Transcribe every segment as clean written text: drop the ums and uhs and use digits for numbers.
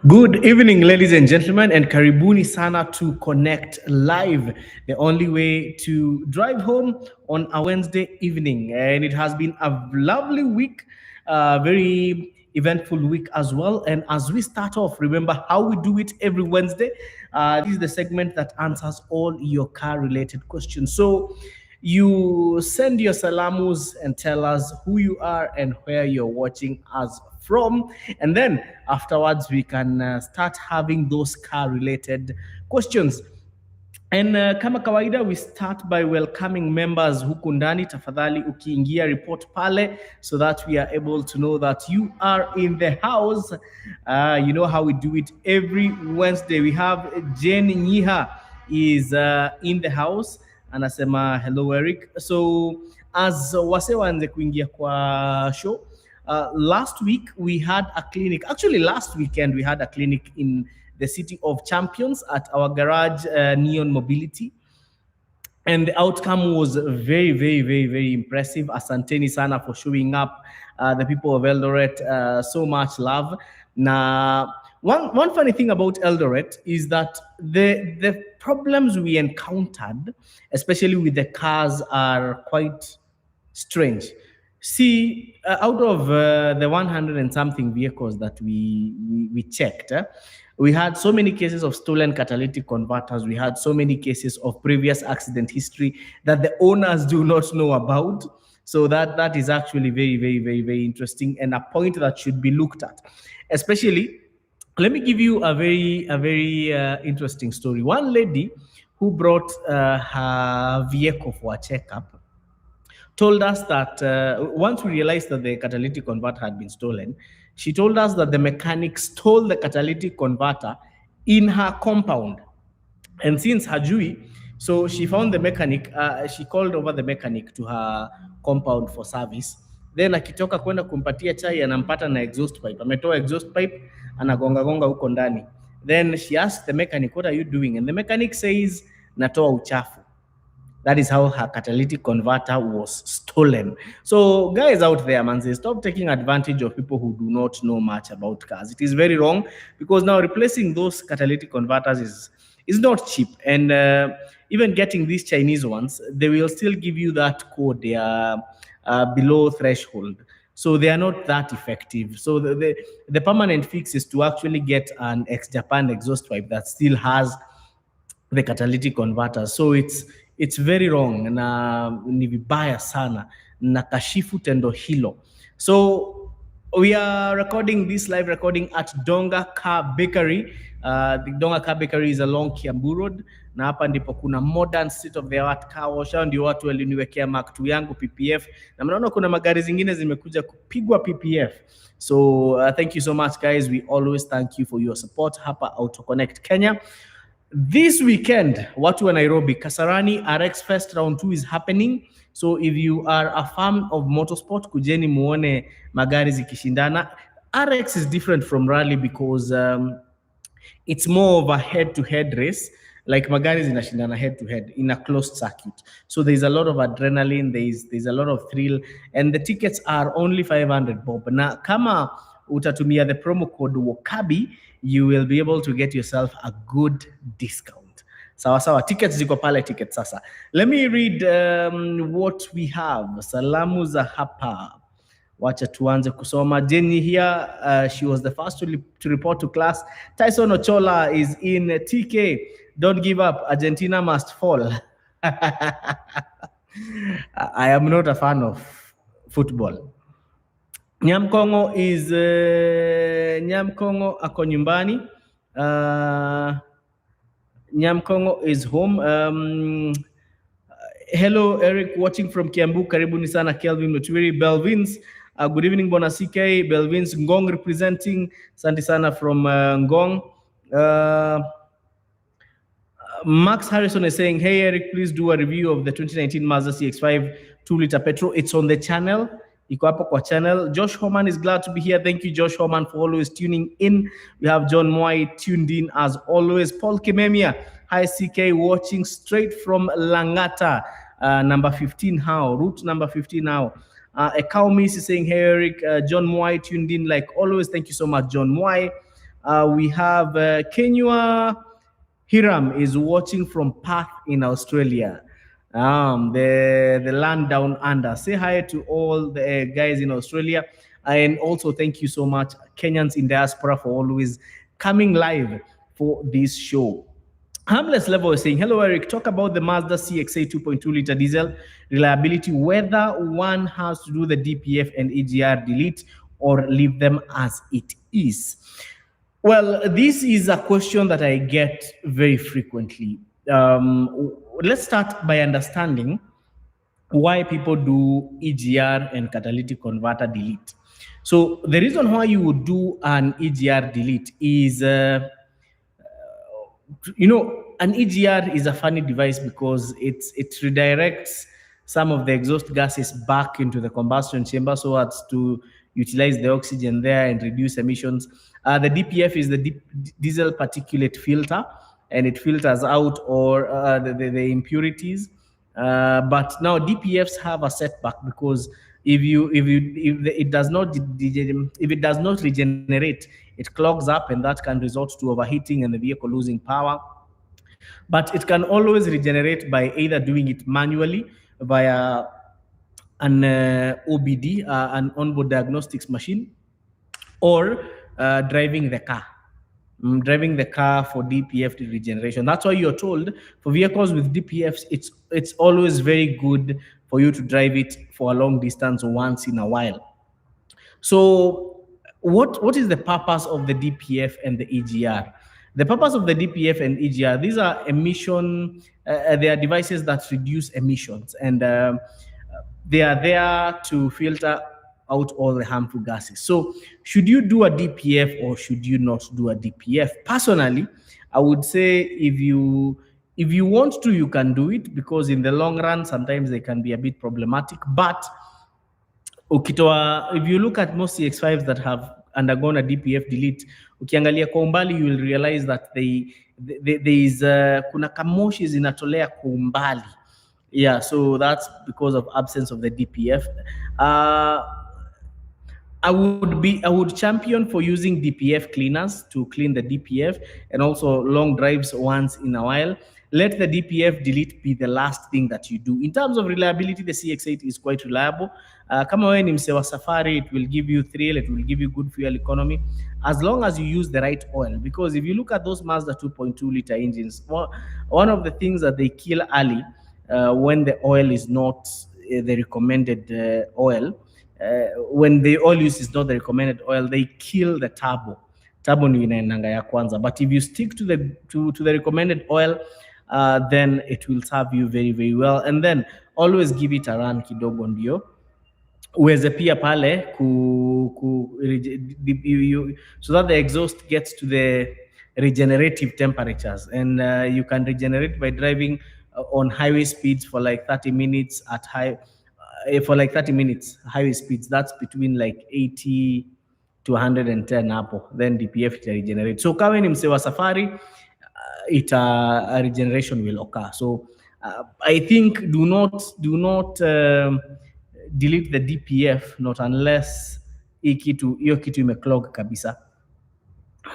Good evening, ladies and gentlemen, and karibuni sana to Konnekt Live, the only way to drive home on a Wednesday evening. And it has been a lovely week, very eventful week as well. And as we start off, remember how we do it every Wednesday. This is the segment that answers all your car-related questions. So you send your salamus and tell us who you are and where you're watching us from, and then afterwards we can start having those car related questions. And kama kawaida, we start by welcoming members huku ndani. Tafadhali ukiingia report pale so that we are able to know that you are in the house. You know how we do it every Wednesday. We have Jen Nyiha is in the house. Anasema hello Eric. So as wase waanze kuingia kwa show, last week we had a clinic. Actually, last weekend we had a clinic in the City of Champions at our garage, Neon Mobility. And the outcome was very, very, very, very impressive. Asanteni sana for showing up. The people of Eldoret, so much love. Now, one funny thing about Eldoret is that the problems we encountered, especially with the cars, are quite strange. See, out of the 100 and something vehicles that we checked, we had so many cases of stolen catalytic converters. We had so many cases of previous accident history that the owners do not know about. So that is actually very, very, very, very interesting and a point that should be looked at. Especially, let me give you a very interesting story. One lady who brought her vehicle for a checkup told us that once we realized that the catalytic converter had been stolen, she told us that the mechanic stole the catalytic converter in her compound. And since hajui, so she found the mechanic, she called over the mechanic to her compound for service. Then akitoka kwenda kumpatia chai anampata na exhaust pipe. Ametoa exhaust pipe, anagonga huko ndani. Then she asked the mechanic, what are you doing? And the mechanic says, natoa uchafu. That is how her catalytic converter was stolen. So guys out there, man, stop taking advantage of people who do not know much about cars. It is very wrong because now replacing those catalytic converters is not cheap. And even getting these Chinese ones, they will still give you that code. They are below threshold. So they are not that effective. So the permanent fix is to actually get an ex-Japan exhaust pipe that still has the catalytic converter. So it's very wrong na ni vibaya sana na kashifu tendo hilo. So we are recording this live recording at Donga Car Bakery. The Donga Car Bakery is along Kiambu Road na hapa ndipo kuna modern state of the art car wash. Ndio watu waliniwekea Mark 2 yangu PPF na mnaona kuna magari zingine zimekuja kupigwa PPF. So thank you so much guys. We always thank you for your support hapa Auto Konnekt Kenya. This weekend, watu wa Nairobi, Kasarani RX Fest Round 2 is happening. So if you are a fan of motorsport, kujeni muone magari zikishindana. RX is different from rally because it's more of a head-to-head race. Like magari zinashindana head-to-head in a closed circuit. So there's a lot of adrenaline, there's a lot of thrill, and the tickets are only 500 bob. Na kama utatumia the promo code WOKABI, you will be able to get yourself a good discount. Sawa, tickets ziko pale tickets sasa. Let me read what we have. Salamu za hapa. Wacha tuanze kusoma. Jenny here, she was the first to report to class. Tyson Ochola is in TK. Don't give up. Argentina must fall. I am not a fan of football. Nyamkongo is Nyamkongo ako nyumbani. Nyamkongo is home. Hello Eric, watching from Kiambu. Karibuni sana Kelvin Mutwiri. Belvins, good evening Bona CK. Belvins Ngong representing. Asante sana from Ngong. Max Harrison is saying, hey Eric, please do a review of the 2019 Mazda CX-5 2-liter petrol. It's on the channel. Iko hapo kwa channel. Josh Homan is glad to be here. Thank you, Josh Homan, for always tuning in. We have John Moy tuned in as always. Paul Kimemia, hi CK, watching straight from Langata, number 15 how, route number 15 how. Ekao Miss is saying, hey Eric, John Moy tuned in like always. Thank you so much, John Moy. We have Kenya Hiram is watching from Perth in Australia. The land down under. Say hi to all the guys in Australia, and also thank you so much, Kenyans in diaspora, for always coming live for this show. Harmless Level is saying, hello, Eric. Talk about the Mazda CX-8 2.2 liter diesel reliability, whether one has to do the DPF and EGR delete or leave them as it is. Well, this is a question that I get very frequently. Let's start by understanding why people do EGR and catalytic converter delete. So the reason why you would do an EGR delete is an EGR is a funny device because it redirects some of the exhaust gases back into the combustion chamber so as to utilize the oxygen there and reduce emissions. The DPF is the diesel particulate filter, and it filters out or the impurities. But now DPFs have a setback because if it does not regenerate, it clogs up, and that can result to overheating and the vehicle losing power. But it can always regenerate by either doing it manually via an OBD, an onboard diagnostics machine, or driving the car. Driving the car for DPF regeneration. That's why you're told for vehicles with DPFs, it's always very good for you to drive it for a long distance once in a while. So what is the purpose of the DPF and the EGR? The purpose of the DPF and EGR, these are they are devices that reduce emissions, and they are there to filter out all the harmful gases. So should you do a DPF or should you not do a DPF? Personally, I would say if you want to, you can do it, because in the long run, sometimes they can be a bit problematic. But if you look at most CX-5s that have undergone a DPF delete, ukiangalia kwa umbali, you will realize that there is kuna kamoshi zinatolea kwa umbali. Yeah, so that's because of absence of the DPF. I would champion for using DPF cleaners to clean the DPF, and also long drives once in a while. Let the DPF delete be the last thing that you do. In terms of reliability, the CX-8 is quite reliable. Kama wewe ni mse wa safari, it will give you thrill, it will give you good fuel economy, as long as you use the right oil. Because if you look at those Mazda 2.2 liter engines, one of the things that they kill early when the oil is not the recommended oil, when the oil use is not the recommended oil, they kill the turbo. Turbo ni inaendanga ya kwanza. But if you stick to the recommended oil, then it will serve you very, very well. And then always give it a run kidogo ndio uweze pia pale so that the exhaust gets to the regenerative temperatures, and you can regenerate by driving on highway speeds for like 30 minutes highway speeds. That's between like 80 to 110 hapo, then DPF ita regenerate. So kama ni mse wa safari, a regeneration will occur. So I think do not delete the DPF, not unless hiyo kitu imeclog kabisa.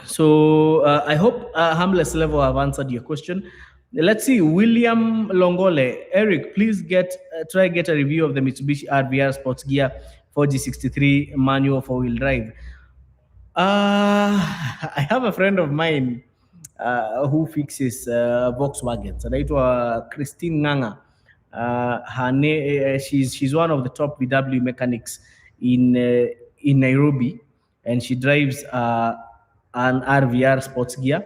So I hope Harmless Level have answered your question. Let's see, William Longole. Eric, please try get a review of the Mitsubishi RVR Sports Gear 4G63 manual 4-wheel drive. I have a friend of mine who fixes Volkswagens. Anaitwa Christine Nganga. She's one of the top VW mechanics in Nairobi, and she drives an RVR Sports Gear.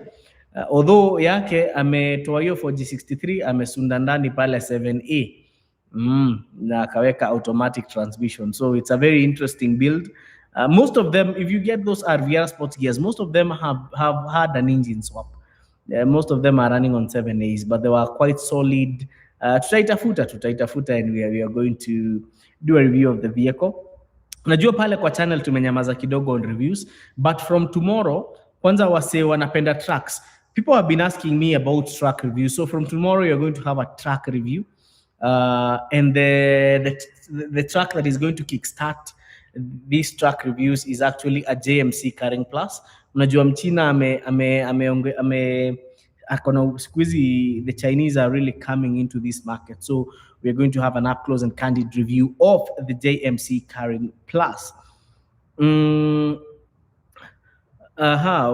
Although yake ametoa hiyo 4G63, amesunda ndani pale 7A na akaweka automatic transmission. So it's a very interesting build. Most of them, if you get those RVR Sports Gears, most of them have had an engine swap. Most of them are running on 7As, but they were quite solid. Tutaitafuta, and we are going to do a review of the vehicle. Najua pale kwa channel tumenyamaza kidogo on reviews, but from tomorrow, kwanza wase wanapenda trucks. People have been asking me about truck reviews. So from tomorrow, you're going to have a truck review. And the truck that is going to kickstart this track reviews is actually a JMC carrying plus. Unajua mchina ame akona siku hizi the Chinese are really coming into this market, so we're going to have an up close and candid review of the JMC carrying plus. Mm,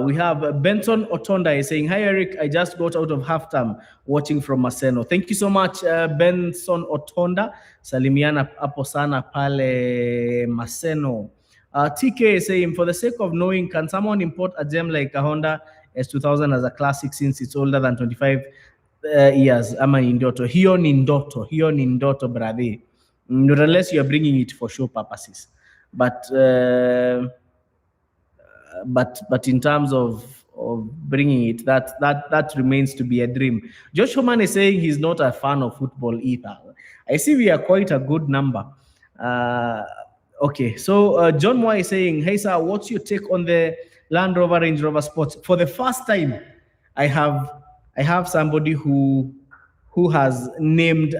we have Benson Otonda is saying, "Hi Eric, I just got out of halftime watching from Maseno." Thank you so much, Benson Otonda. Salimiana hapo sana pale Maseno. TK is saying, "For the sake of knowing, can someone import a gem like a Honda S2000 as a classic since it's older than 25 years?" Ama ni ndoto. Hiyo ni ndoto, brother. Not unless you are bringing it for show purposes. But in terms of bringing it, that remains to be a dream. Josh Homan is saying he's not a fan of football either. I see we are quite a good number. Okay, so John Moore is saying, "Hey sir, what's your take on the Land Rover Range Rover Sports?" For the first time, I have somebody who has named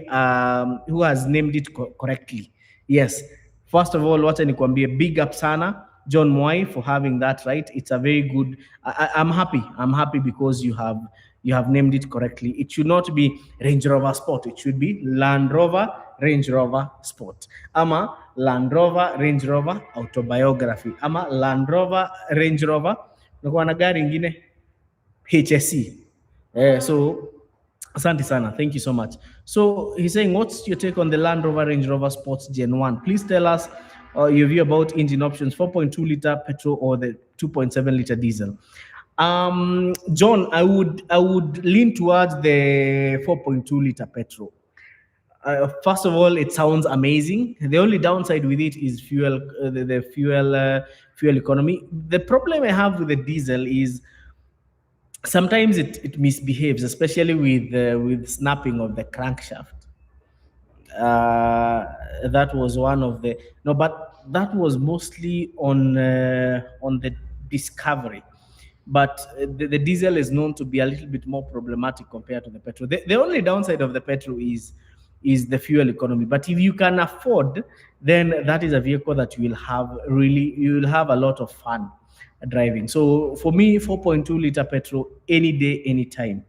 it correctly. Yes. First of all, wacha nikwambie, big up sana John Moy for having that right. It's a very good. I'm happy. I'm happy because you have named it correctly. It should not be Range Rover Sport. It should be Land Rover Range Rover Sport. Ama Land Rover Range Rover Autobiography. Ama Land Rover Range Rover. Nakuwa na gari ingine HSC. So asante sana. Thank you so much. So he's saying, what's your take on the Land Rover Range Rover Sports Gen 1? Please tell us your view about engine options, 4.2 liter petrol or the 2.7 liter diesel. John, I would lean towards the 4.2 liter petrol. First of all, it sounds amazing. The only downside with it is fuel, the fuel economy. The problem I have with the diesel is sometimes it misbehaves, especially with snapping of the crankshaft. That was one of the but that was mostly on the Discovery. But the diesel is known to be a little bit more problematic compared to the petrol. The only downside of the petrol is the fuel economy. But if you can afford, then that is a vehicle that you will have a lot of fun driving. So for me, 4.2 liter petrol, any day, anytime.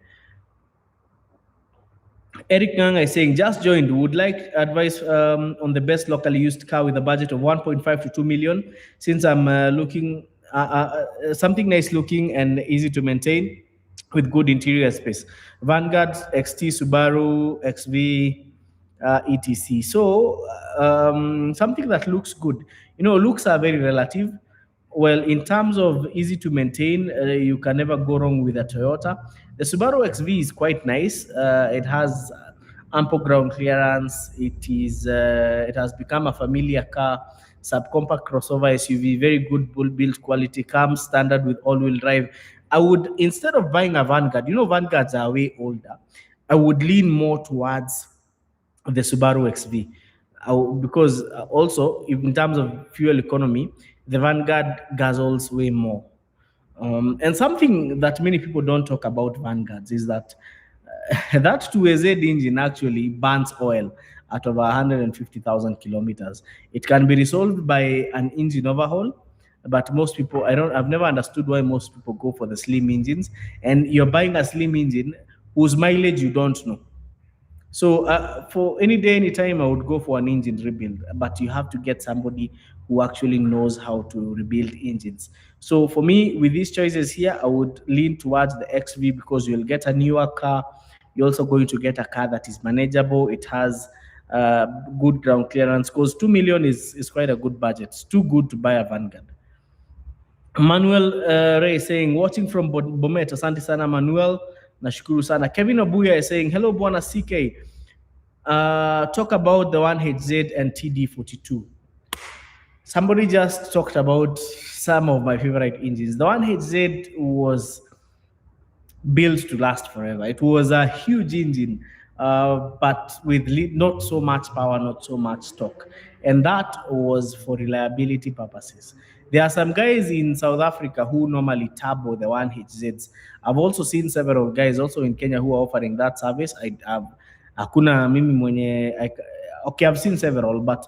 Eric Ngang is saying, just joined, would like advice on the best locally used car with a budget of 1.5 to 2 million, since I'm looking something nice looking and easy to maintain with good interior space. Vanguard, XT, Subaru, XV, etc. So something that looks good. Looks are very relative. Well, in terms of easy to maintain, you can never go wrong with a Toyota. The Subaru XV is quite nice. It has ample ground clearance. It has become a familiar car, subcompact crossover SUV, very good build quality, comes standard with all-wheel drive. I would, instead of buying a Vanguard, Vanguards are way older, I would lean more towards the Subaru XV. Because also, in terms of fuel economy, the Vanguard guzzles way more. And something that many people don't talk about Vanguards is that that 2AZ engine actually burns oil at over 150,000 kilometers. It can be resolved by an engine overhaul, but most people, I've never understood why most people go for the slim engines, and you're buying a slim engine whose mileage you don't know. So for any day, any time, I would go for an engine rebuild, but you have to get somebody who actually knows how to rebuild engines. So for me, with these choices here, I would lean towards the XV because you'll get a newer car. You're also going to get a car that is manageable. It has good ground clearance because 2 million is quite a good budget. It's too good to buy a Vanguard. Manuel Ray saying, watching from Bomet. Asante sana Manuel. Nashukuru sana. Kevin Obuya is saying, hello Bwana CK. Talk about the 1HZ and TD42. Somebody just talked about some of my favorite engines. The 1HZ was built to last forever. It was a huge engine, but with not so much power, not so much torque. And that was for reliability purposes. There are some guys in South Africa who normally turbo the 1HZs. I've also seen several guys also in Kenya who are offering that service. I've seen several, but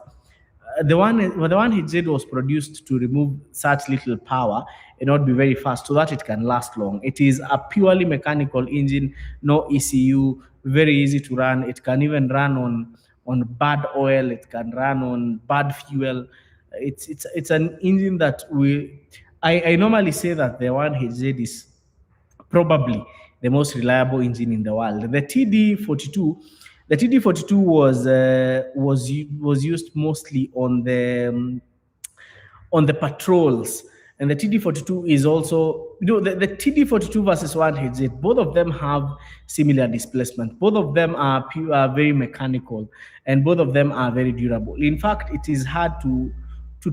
the one he did was produced to remove such little power and not be very fast so that it can last long. It is a purely mechanical engine, no ECU, very easy to run. It can even run on bad oil. It can run on bad fuel. It's an engine that I normally say that the one he did is probably the most reliable engine in the world. The TD42 was used mostly on the patrols. And the TD42 is also, the TD42 versus 1HZ, both of them have similar displacement. Both of them are very mechanical, and both of them are very durable. In fact, it is hard to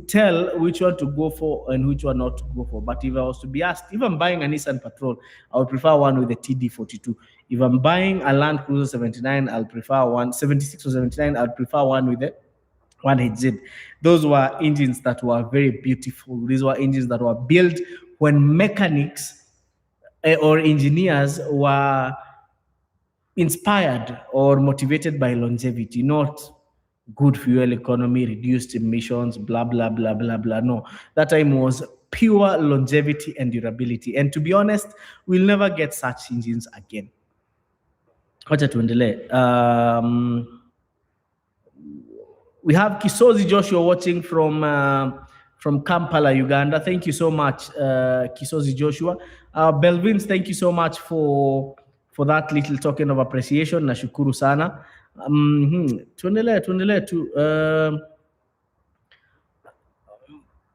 tell which one to go for and which one not to go for. But if I was to be asked, if I'm buying a Nissan Patrol, I would prefer one with the TD42. If I'm buying a Land Cruiser 79, I'll prefer one, 76 or 79, I'll prefer one with the 1HZ. Those were engines that were very beautiful. These were engines that were built when mechanics or engineers were inspired or motivated by longevity, not good fuel economy, reduced emissions, blah, blah, blah, blah, blah. No, that time was pure longevity and durability. And to be honest, we'll never get such engines again. Wacha tuendelee. We have Kisozi Joshua watching from Kampala, Uganda. Thank you so much, Kisozi Joshua. Belvins, thank you so much for that little token of appreciation. Nashukuru sana. Tuendelee tu.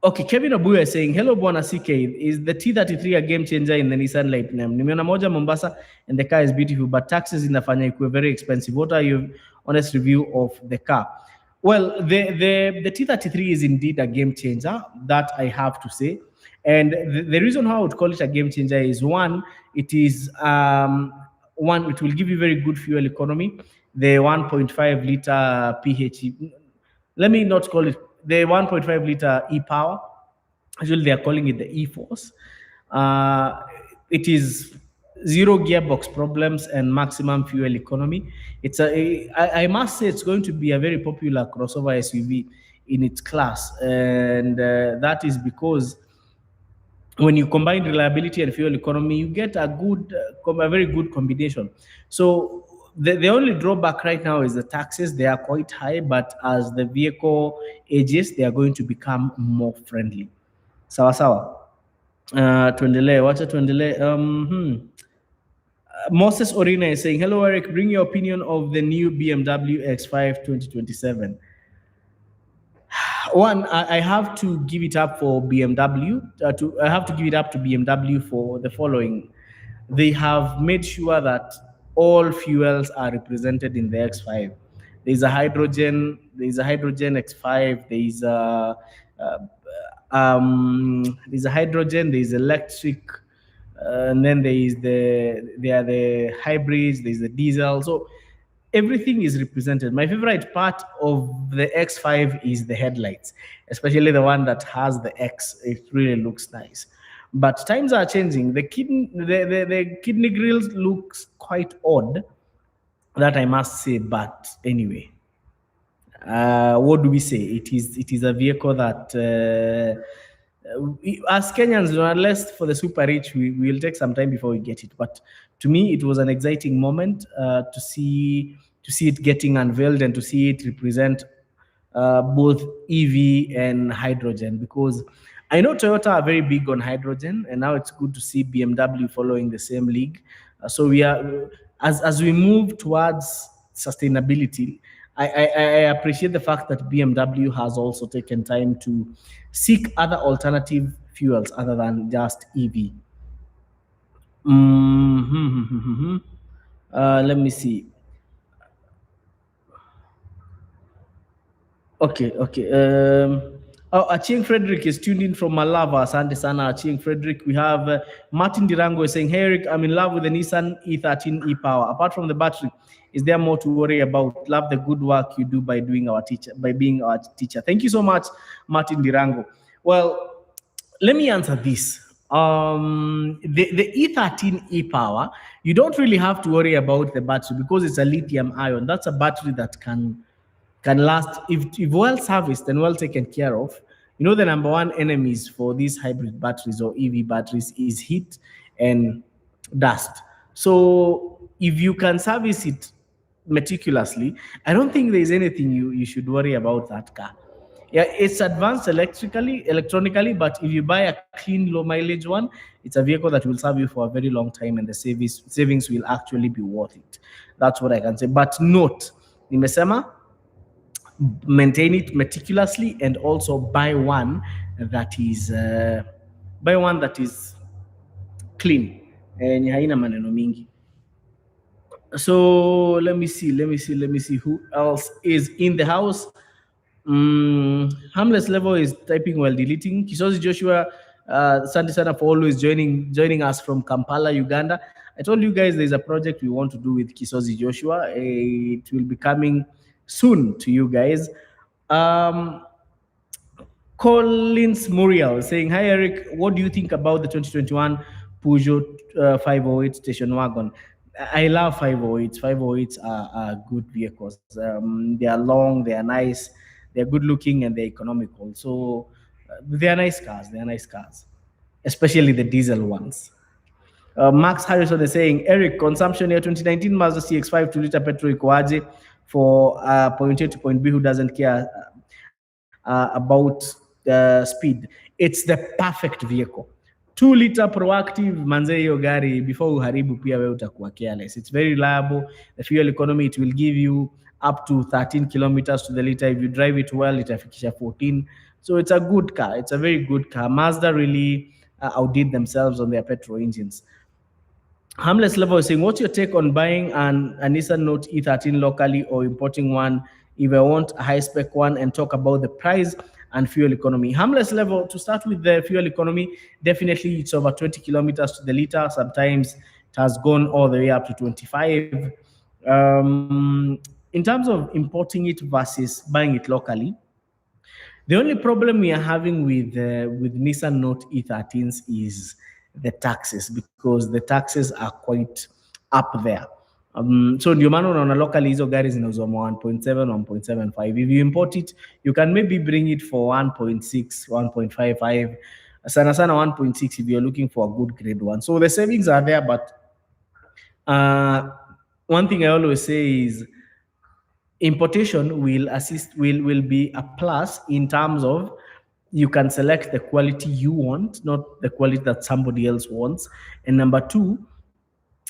Okay, Kevin Abuya is saying, hello, Bwana CK. Is the T33 a game changer in the Nissan Lightning? Nimeona moja Mombasa, and the car is beautiful, but taxes inafanya ikuwe very expensive. What are your honest review of the car? Well, the T33 is indeed a game changer, that I have to say. And the reason how I would call it a game changer is one, it will give you very good fuel economy. The 1.5 liter PHE, let me not call it the 1.5 liter e-power. Actually, they are calling it the e-force. It is zero gearbox problems and maximum fuel economy. I must say, it's going to be a very popular crossover SUV in its class, and that is because when you combine reliability and fuel economy, you get a very good combination. So the only drawback right now is the taxes. They are quite high, but as the vehicle ages, they are going to become more friendly. Sawa sawa. Tuendelee, wacha tuendelee. Moses Orina is saying, hello, Eric, bring your opinion of the new BMW X5 2027. One, I have to give it up for BMW. I have to give it up to BMW for the following. They have made sure that all fuels are represented in the X5. There's a hydrogen X5. There's a hydrogen. There's electric, and then there are the hybrids. There's the diesel. So everything is represented. My favorite part of the X5 is the headlights, especially the one that has the X. It really looks nice. But times are changing. The kidney grills looks quite odd, that I must say. But anyway, what do we say? It is a vehicle that, as Kenyans, unless for the super rich, we will take some time before we get it. But to me, it was an exciting moment to see it getting unveiled and to see it represent both EV and hydrogen, because I know Toyota are very big on hydrogen, and now it's good to see BMW following the same league. So we are, as we move towards sustainability, I appreciate the fact that BMW has also taken time to seek other alternative fuels other than just EV. Let me see. Okay. Achieng Frederick is tuned in from Malava. Asante sana, Achieng Frederick. We have Martin Dirango saying, hey Eric, I'm in love with the Nissan E13 e-Power. Apart from the battery, is there more to worry about? Love the good work you do by being our teacher. Thank you so much, Martin Dirango. Well, let me answer this. The E13 e-Power, you don't really have to worry about the battery because it's a lithium ion. That's a battery that can can last if well serviced and well taken care of. You know, the number one enemies for these hybrid batteries or EV batteries is heat and dust. So if you can service it meticulously, I don't think there's anything you should worry about that car. Yeah, it's advanced electronically, but if you buy a clean, low mileage one, it's a vehicle that will serve you for a very long time, and the savings will actually be worth it. That's what I can say. But note, nimesema maintain it meticulously and also buy one that is clean and haina maneno mingi. So let me see who else is in the house. Harmless Level is typing while deleting. Kisozi Joshua, Santi Sana for always joining us from Kampala, Uganda. I told you guys there's a project we want to do with Kisozi Joshua. It will be coming soon to you guys. Collins Muriel saying, "Hi Eric, what do you think about the 2021 Peugeot 508 station wagon?" I love 508s. 508s are good vehicles. They are long, they are nice, they're good looking, and they're economical. So they are nice cars. They are nice cars, especially the diesel ones. Max Harrison is saying, Eric, consumption year 2019 Mazda CX-5 2-liter petrol ikoaje for point A to point B who doesn't care about speed. It's the perfect vehicle. 2-liter proactive manze hiyo gari before uharibu pia wewe utakuwa careless. It's very reliable. The fuel economy, it will give you up to 13 kilometers to the liter. If you drive it well, itafikisha 14. So it's a good car. It's a very good car. Mazda really outdid themselves on their petrol engines. Harmless Level is saying, what's your take on buying a Nissan Note E13 locally or importing one if I want a high spec one, and talk about the price and fuel economy? Harmless Level, to start with the fuel economy, definitely it's over 20 kilometers to the liter. Sometimes it has gone all the way up to 25. In terms of importing it versus buying it locally, the only problem we are having with Nissan Note E13s is the taxes, because the taxes are quite up there. So ndio maana unaona locally hizo gari zinauzwa 1.7 1.75. If you import it, you can maybe bring it for 1.6 1.55, sana sana 1.6 if you're looking for a good grade one. So the savings are there, but one thing I always say is importation will be a plus in terms of you can select the quality you want, not the quality that somebody else wants. And number two,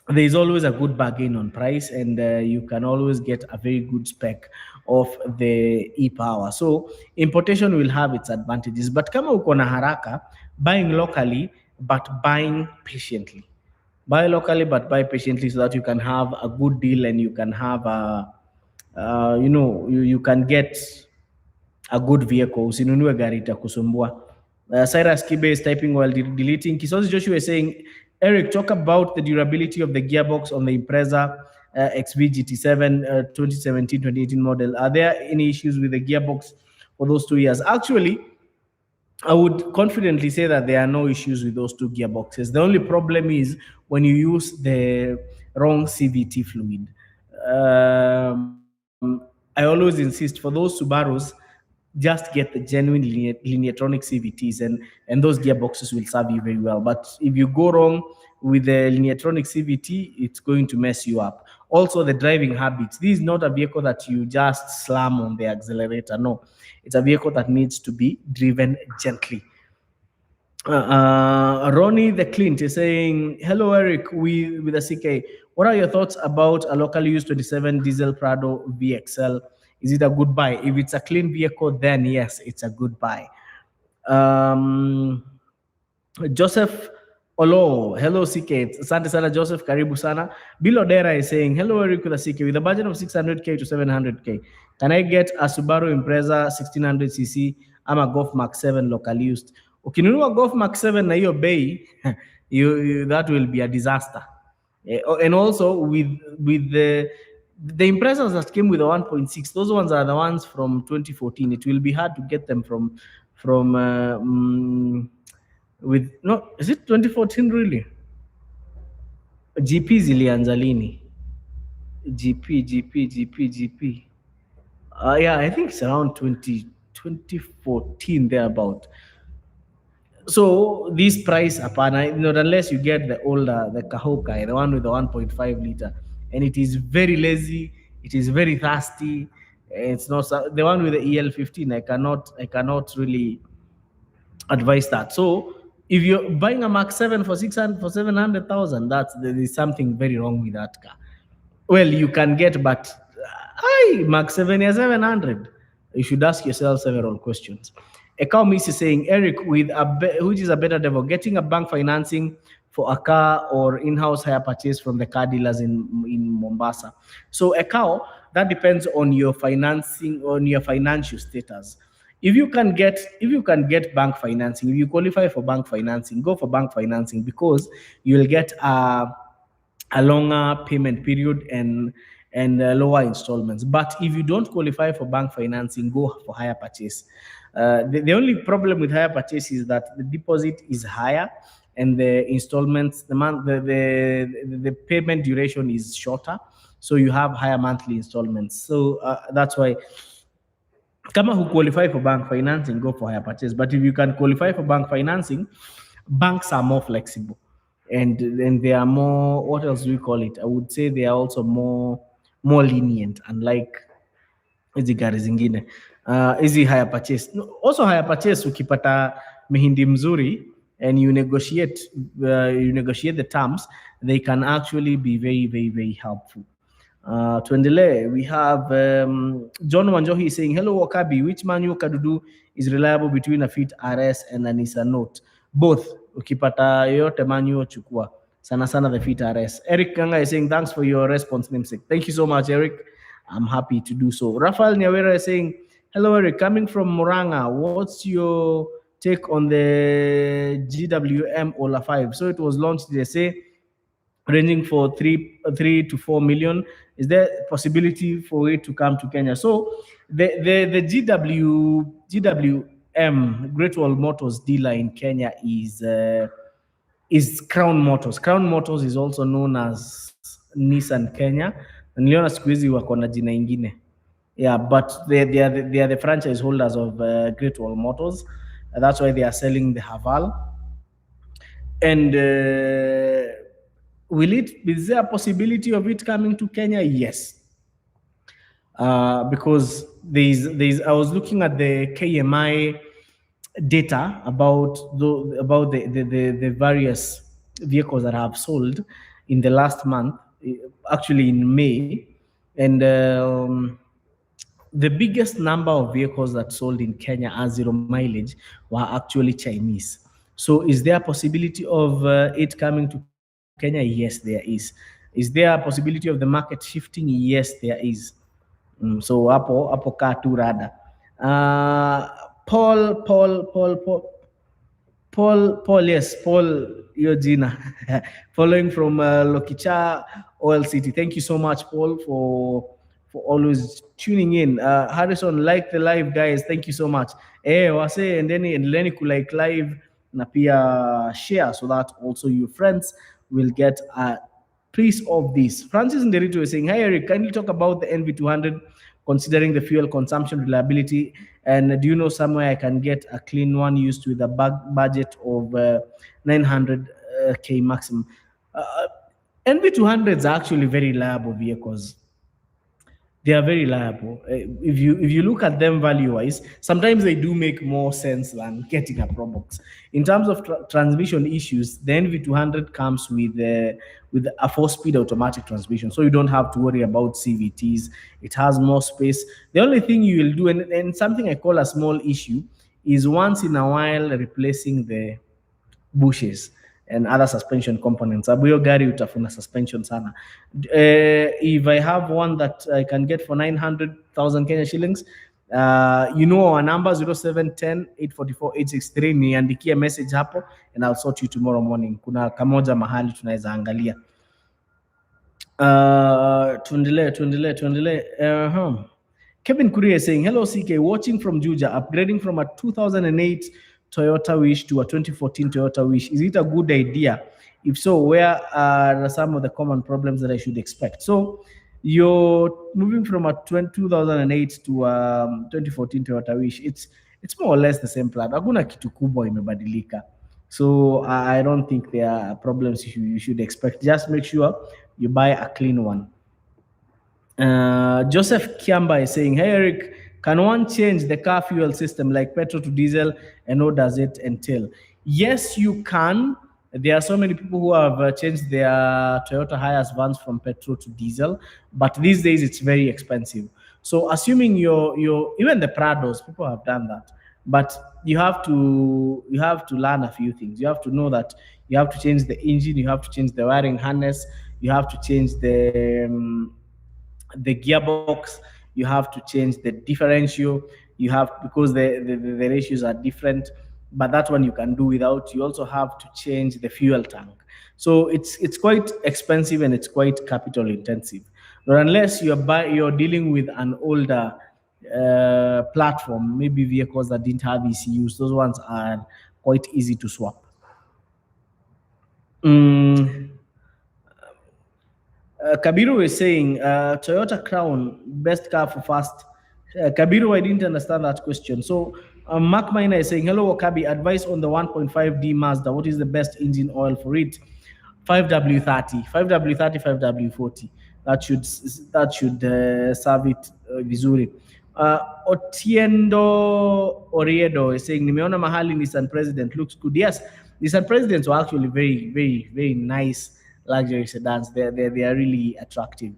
there is always a good bargain on price, and you can always get a very good spec of the e-power. So importation will have its advantages, but kama uko na haraka, buying locally but buying patiently. Buy locally but buy patiently so that you can have a good deal and you can have you can get a good vehicle. Usinunue gari itakusumbua. Cyrus Kibe is typing while deleting. Kisozi Joshua is saying, Eric, talk about the durability of the gearbox on the Impreza XV GT7 2017-2018 model. Are there any issues with the gearbox for those 2 years? Actually, I would confidently say that there are no issues with those two gearboxes. The only problem is when you use the wrong CVT fluid. I always insist for those Subarus, just get the genuine Lineatronic CVTs, and those gearboxes will serve you very well. But if you go wrong with the Lineatronic CVT, it's going to mess you up. Also, the driving habits. This is not a vehicle that you just slam on the accelerator. No, it's a vehicle that needs to be driven gently. Ronnie the Clint is saying, hello, Eric, with a CK. What are your thoughts about a locally used 27 diesel Prado VXL? Is it a good buy? If it's a clean vehicle, then yes, it's a good buy. Joseph Olo, hello CK. Asante sana Joseph, karibu sana. Bill Odera is saying, hello Eric with a CK. With a budget of 600k to 700k, can I get a Subaru Impreza 1600cc? I'm a Golf Mark 7 locally used. Ukinunua Golf Mark 7 na hiyo bei, that will be a disaster. And also with the Imprezas that came with a 1.6, those ones are the ones from 2014. It will be hard to get them from with no, is it 2014 really? GP zilianza lini? GP. Yeah, I think it's around 2014 thereabout. So this price upon, not unless you get the older, the Kahokai, the one with the 1.5 liter, and it is very lazy, it is very thirsty. It's not the one with the EL15. I cannot really advise that. So if you're buying a Mark 7 for 600, for 700,000, there is something very wrong with that car. Well, you can get, but I Mark 7 or 700. You should ask yourself several questions. Economist is saying, Eric, which is a better devil, getting a bank financing for a car or in-house hire purchase from the car dealers in Mombasa. So a car, that depends on your financing, on your financial status. If you can get bank financing, if you qualify for bank financing, go for bank financing, because you'll get a longer payment period and lower installments. But if you don't qualify for bank financing, go for hire purchase. The only problem with hire purchase is that the deposit is higher and the installments, the payment duration is shorter, so you have higher monthly installments. So that's why, kama who qualify for bank financing, go for hire purchase. But if you can qualify for bank financing, banks are more flexible, and they are more, what else do we call it? I would say they are also more lenient, unlike hizi gari zingine. Hizi hire purchase, also hire purchase, ukipata mihindi mzuri and you negotiate the terms, they can actually be very, very, very helpful. Tuendelee, we have John Wanjohi saying, hello Wakabi, which manual Kadudu is reliable between a Fit RS and a Nissan Note? Both. Ukipata yoyote manual chukua. Sana sana the Fit RS. Eric Kanga is saying, thanks for your response, namesake. Thank you so much, Eric. I'm happy to do so. Rafael Nyawera is saying, hello Eric, coming from Moranga, what's your take on the GWM Ola 5? So it was launched, they say, ranging for 3 to 4 million. Is there possibility for it to come to Kenya? So the GWM Great Wall Motors dealer in Kenya is Crown Motors. Crown Motors is also known as Nissan Kenya. Niliona siku hizi wako na jina ingine. Yeah, but they are the franchise holders of Great Wall Motors. That's why they are selling the Haval. And is there a possibility of it coming to Kenya? Yes. Because I was looking at the KMI data about the various vehicles that have sold in the last month, actually in May, and the biggest number of vehicles that sold in Kenya as zero mileage were actually Chinese. So is there a possibility of it coming to Kenya? Yes, there is. Is there a possibility of the market shifting? Yes, there is. So hapo kaa tu rada. Paul, yes, Paul Yojina, following from Lokicha Oil City. Thank you so much, Paul, for always tuning in. Harrison, like the live, guys. Thank you so much. Wase and then endeleeni kulike live na pia share, so that also your friends will get a piece of this. Francis Nderito is saying, hi Eric, kindly talk about the NV200 considering the fuel consumption, reliability, and do you know somewhere I can get a clean one used with a budget of 900k maximum? NV200s are actually very reliable vehicles. They are very reliable. If you look at them value-wise, sometimes they do make more sense than getting a Pro Box. In terms of transmission issues, the NV200 comes with a 4-speed automatic transmission, so you don't have to worry about CVTs. It has more space. The only thing you will do, and something I call a small issue, is once in a while replacing the bushes and other suspension components. Abuyo gari utafuna suspension sana. If I have one that I can get for 900,000 Kenya shillings, you know our number 0710 844 863, niandikie message hapo and I'll sort you tomorrow morning. Kuna kamoja mahali tunaweza angalia. Tuendelee. Kevin Kuria is saying, hello CK, watching from Juja, upgrading from a 2008 Toyota Wish to a 2014 Toyota Wish. Is it a good idea? If so, where are some of the common problems that I should expect? So you're moving from a 2008 to 2014 Toyota Wish. It's more or less the same plan. Hakuna kitu kubwa imebadilika. So I don't think there are problems you should expect. Just make sure you buy a clean one. Joseph Kiamba is saying, "Hey Eric, can one change the car fuel system like petrol to diesel, and what does it entail?" Yes, you can. There are so many people who have changed their Toyota Hiace vans from petrol to diesel, but these days it's very expensive. So assuming you're even the Prados, people have done that, but you have to learn a few things. You have to know that you have to change the engine, you have to change the wiring harness, you have to change the gearbox, you have to change the differential, you have, because the ratios are different, but that one you can do without. You also have to change the fuel tank. So it's quite expensive and it's quite capital intensive, but unless you're dealing with an older platform, maybe vehicles that didn't have ECUs, those ones are quite easy to swap. Mm, Kabiru is saying Toyota Crown, best car for fast. Kabiru, I didn't understand that question. So Mark Miner is saying, hello, Wakabi, advice on the 1.5D Mazda. What is the best engine oil for it? 5W30, 5W30, 5W40. That should serve it vizuri. Otiendo Oriedo is saying, nimeona mahali Nissan President looks good. Yes, Nissan Presidents were actually very, very, very nice luxury sedans. They are really attractive.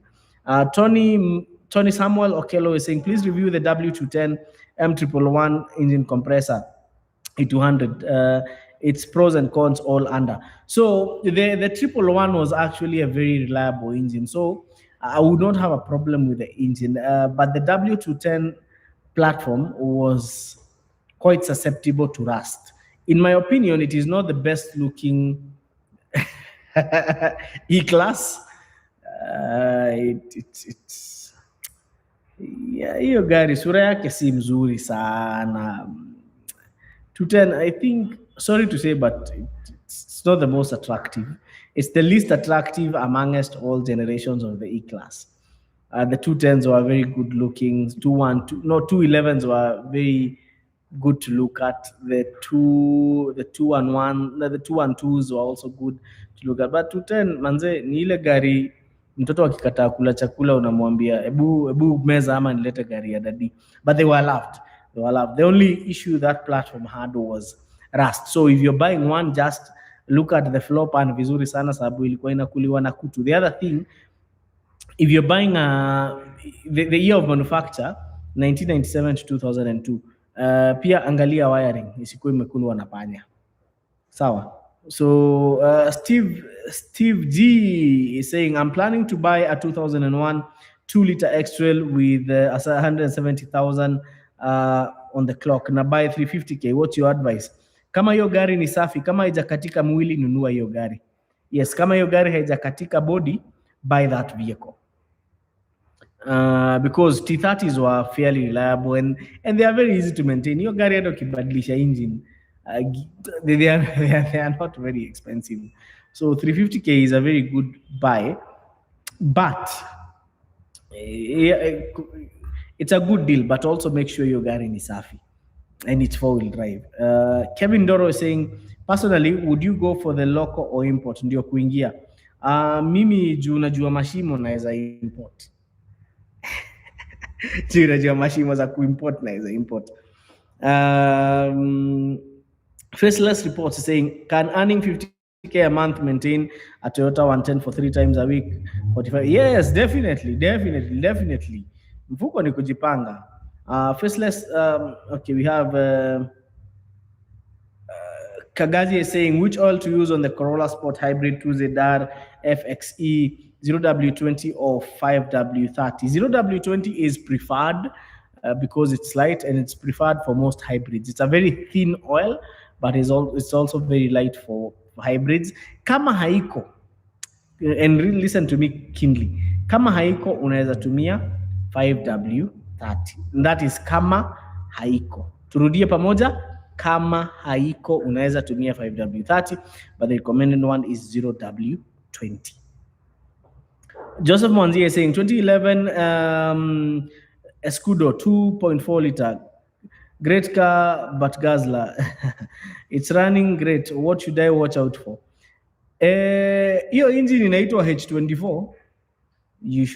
Tony Samuel Okello is saying, please review the W210 M111 engine compressor, E200. Its pros and cons all under. So the 111 was actually a very reliable engine. So I would not have a problem with the engine. But the W210 platform was quite susceptible to rust. In my opinion, it is not the best looking E-Class. It's yeah, hiyo gari sura yake si mzuri sana. 210, I think, sorry to say, but it's not the most attractive. It's the least attractive amongst all generations of the E-Class. The 210s were very good looking. 211s were very good to look at. The 212s were also good to look at. But 210, manze, ni ile gari mtoto akikataa kula chakula unamwambia ebu meza ama nilete gari ya dadi. But they were loved. The only issue that platform had was rust. So if you're buying one, just look at the floor pan vizuri sana, sababu ilikuwa inakuliwa na kutu. The other thing, if you're buying the year of manufacture 1997 to 2002, pia angalia wiring isikuwe imekulwa na panya. Sawa. So Steve G is saying, I'm planning to buy a 2001 2-liter X-Trail with 170,000 on the clock na buy 350k. What's your advice? Kama hiyo gari ni safi, kama haijakatika mwili, nunua hiyo gari. Yes, kama hiyo gari haijakatika body, buy that vehicle. Because T30s were fairly reliable and they are very easy to maintain. Hiyo gari hata ukibadilisha engine, they are not very expensive. So 350k is a very good buy, but it's a good deal, but also make sure your gari ni safi and it's 4-wheel drive. Kevin Doro is saying, personally, would you go for the local or import ndio kuingia? Mimi juu najua mashimo naweza import. Juu najua mashimo za kuimport naweza import. Faceless Reports is saying, can earning 50k a month maintain a Toyota 110 for 3 times a week? 45? Yes, definitely. Mfuko ni kujipanga. Faceless, okay, we have Kagazi is saying, which oil to use on the Corolla Sport Hybrid Crusader FXE 0W20 or 5W30? 0W20 is preferred because it's light and it's preferred for most hybrids. It's a very thin oil, but it's also very light for hybrids. Kama haiko, and listen to me keenly, kama haiko unaweza tumia 5W30. That is kama haiko. Turudie pamoja, kama haiko unaweza tumia 5W30, but the recommended one is 0W20. Joseph Mwanzi is saying 2011 Escudo 2.4 liter. Great car, but Gazla. It's running great. What should I watch out for? Hiyo engine inaitwa H24. You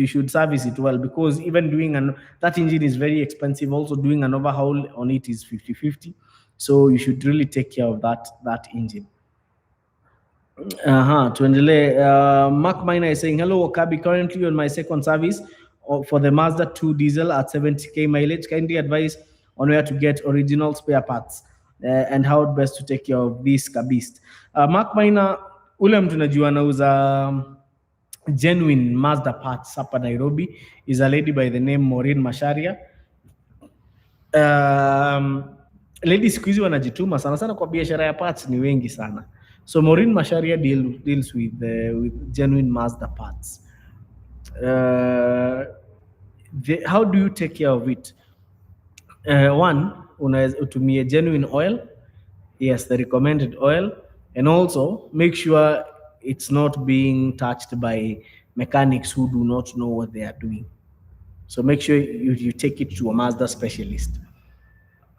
should service it well, because even that engine is very expensive. Also doing an overhaul on it is 50-50. So you should really take care of that engine. Tuendelee. Mark Miner is saying, hello, Wakabi, currently on my second service for the Mazda 2 diesel at 70k mileage. Kindly advise on where to get original spare parts and how best to take care of this Kabist. Mark Miner, ule mtu najua anauza genuine Mazda parts hapa Nairobi is a lady by the name Maureen Masharia. Lady siku hizi wanajituma sana sana kwa biashara ya parts, ni wengi sana. So Maureen Masharia deals with genuine Mazda parts. How do you take care of it? One, unaweza utumie genuine oil. Yes, the recommended oil, and also make sure it's not being touched by mechanics who do not know what they are doing. So make sure you take it to a Mazda specialist.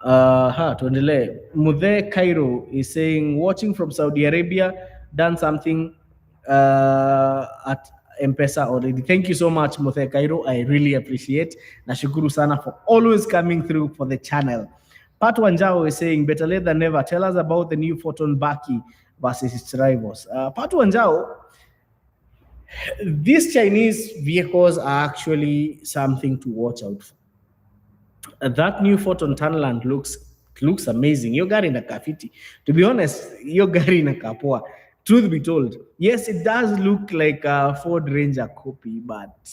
Tuendelee. Mudhe Cairo is saying, watching from Saudi Arabia, done something at M-Pesa already. Thank you so much, Mudhe Cairo. I really appreciate. Nashukuru sana for always coming through for the channel. Pat Wanjao is saying, better late than never. Tell us about the new Photon Baki versus its rivals. Pat Wanjao, these Chinese vehicles are actually something to watch out for. That new Photon Tunland looks amazing. Your gari inakaa fiti. To be honest, your gari inakaa poa. Truth be told, yes, it does look like a Ford Ranger copy, but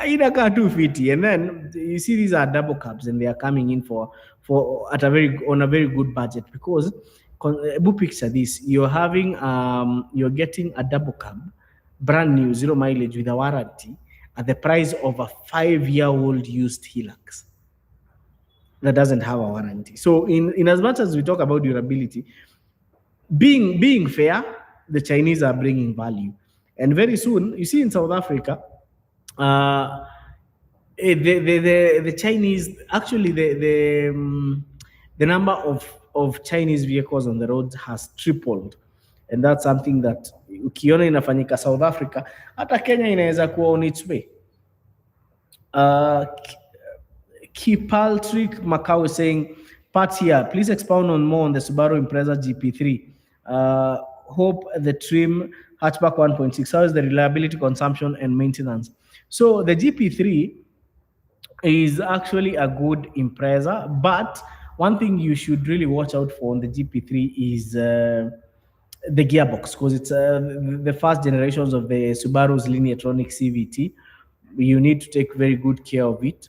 inakaa too fiti. And then you see these are double cabs, and they are coming in on a very good budget, because picture this: you're getting a double cab, brand new, 0 mileage with a warranty at the price of a 5-year-old used Hilux that doesn't have a warranty. So in as much as we talk about durability, being fair, the Chinese are bringing value. And very soon, you see in South Africa, the Chinese, actually the number of Chinese vehicles on the roads has tripled. And that's something that ukiona inafanyika South Africa, hata Kenya inaweza kuwa on its way. Kipaltrick Macau is saying, Pat here, please expound on more on the Subaru Impreza GP3. Hope the trim hatchback 1.6. How is the reliability, consumption, and maintenance? So the GP3 is actually a good Impreza, but one thing you should really watch out for on the GP3 is the gearbox, because it's the first generations of the Subaru's Lineatronic CVT. You need to take very good care of it.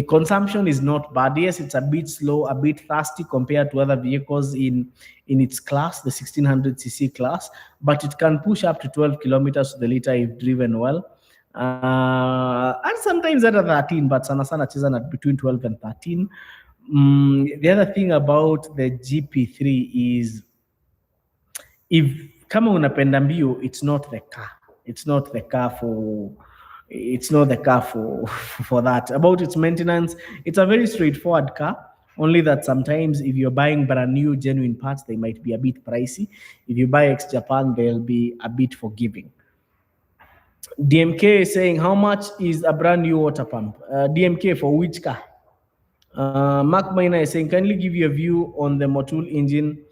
Consumption is not bad. Yes, it's a bit slow, a bit thirsty compared to other vehicles in its class, the 1600cc class, but it can push up to 12 kilometers to the liter if driven well. And sometimes at 13, but sana cheza at between 12 and 13. The other thing about the GP3 is, if kama unapenda mbio, it's not the car. It's not the car for that. About its maintenance, it's a very straightforward car, only that sometimes if you're buying brand new genuine parts, they might be a bit pricey. If you buy ex-Japan, they'll be a bit forgiving. DMK is saying, how much is a brand new water pump? DMK, for which car? Mark Miner is saying, kindly give you a view on the Motul engine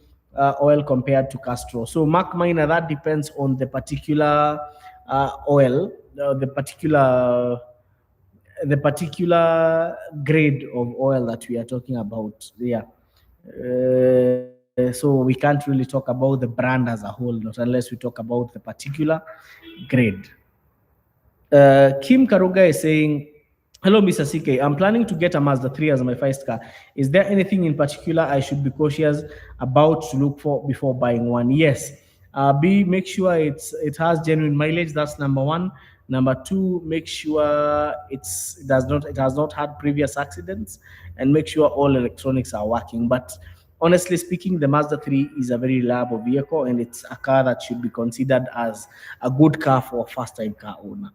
oil compared to Castro. So Mark Miner, that depends on the particular oil, the particular grade of oil that we are talking about. Yeah. So we can't really talk about the brand as a whole, not unless we talk about the particular grade. Kim Karuga is saying, hello, Mr. CK. I'm planning to get a Mazda 3 as my first car. Is there anything in particular I should be cautious about to look for before buying one? Yes. Make sure it has genuine mileage. That's number one. Number two, make sure it has not had previous accidents, and make sure all electronics are working. But honestly speaking, the Mazda 3 is a very reliable vehicle, and it's a car that should be considered as a good car for a first-time car owner.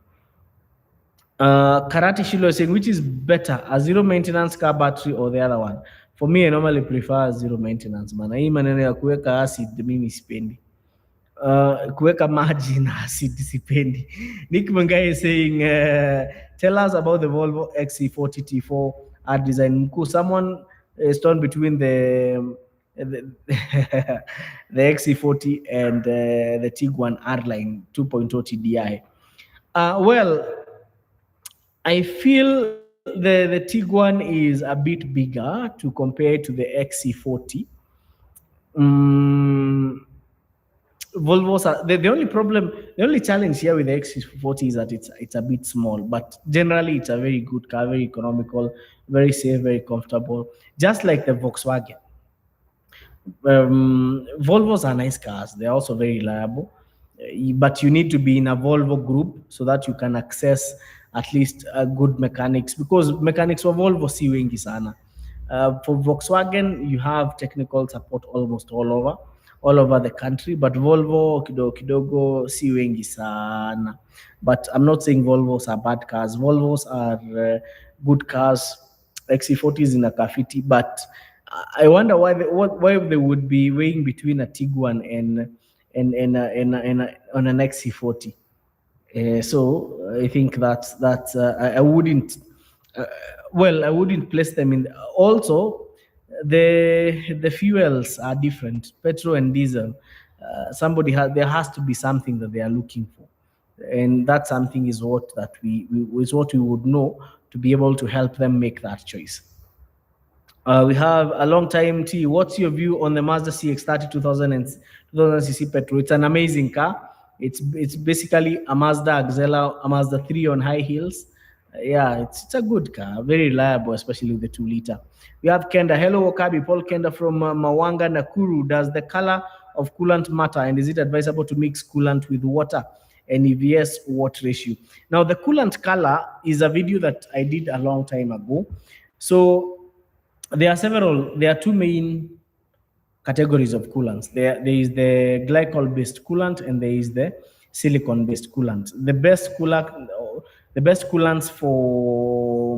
Karate Shilo is saying, which is better, a zero maintenance car battery or the other one? For me, I normally prefer zero maintenance. Maana hii maneno ya kuweka acid mimi sipendi. Kuweka maji na acid sipendi. Nick Mangai is saying, tell us about the Volvo XC40 T4 art design. Mkuu, someone is torn between the, the XC40 and the Tiguan R-Line 2.0 TDI. Well, I feel the Tiguan is a bit bigger to compare to the XC40. Volvos are the only problem, the only challenge here with the XC40 is that it's a bit small, but generally it's a very good car, very economical, very safe, very comfortable, just like the Volkswagen. Volvos are nice cars. They're also very reliable, but you need to be in a Volvo group so that you can access at least good mechanics, because mechanics for Volvo si wengi sana. For Volkswagen, you have technical support almost all over the country, but Volvo kidogo kidogo si wengi sana. But I'm not saying Volvos are bad cars. Volvos are good cars. XC40 in a kafiti, but I wonder why they would be weighing between a Tiguan and on an XC40. So I think that's I wouldn't I wouldn't place them in. Also, the fuels are different, petrol and diesel. There has to be something that they are looking for, and that something is what we would know to be able to help them make that choice. We have a long time T. What's your view on the Mazda CX-30 2000cc petrol? It's an amazing car. It's basically a Mazda Axela, a Mazda 3 on high heels. Yeah, it's a good car, very reliable, especially with the 2 liter. We have Kenda. Hello, Wakabi. Paul Kenda from Mawanga, Nakuru. Does the color of coolant matter, and is it advisable to mix coolant with water? And if yes, what ratio? Now, the coolant color is a video that I did a long time ago. So there are two main categories of coolants. There is the glycol-based coolant and there is the silicon-based coolant. The best coolants for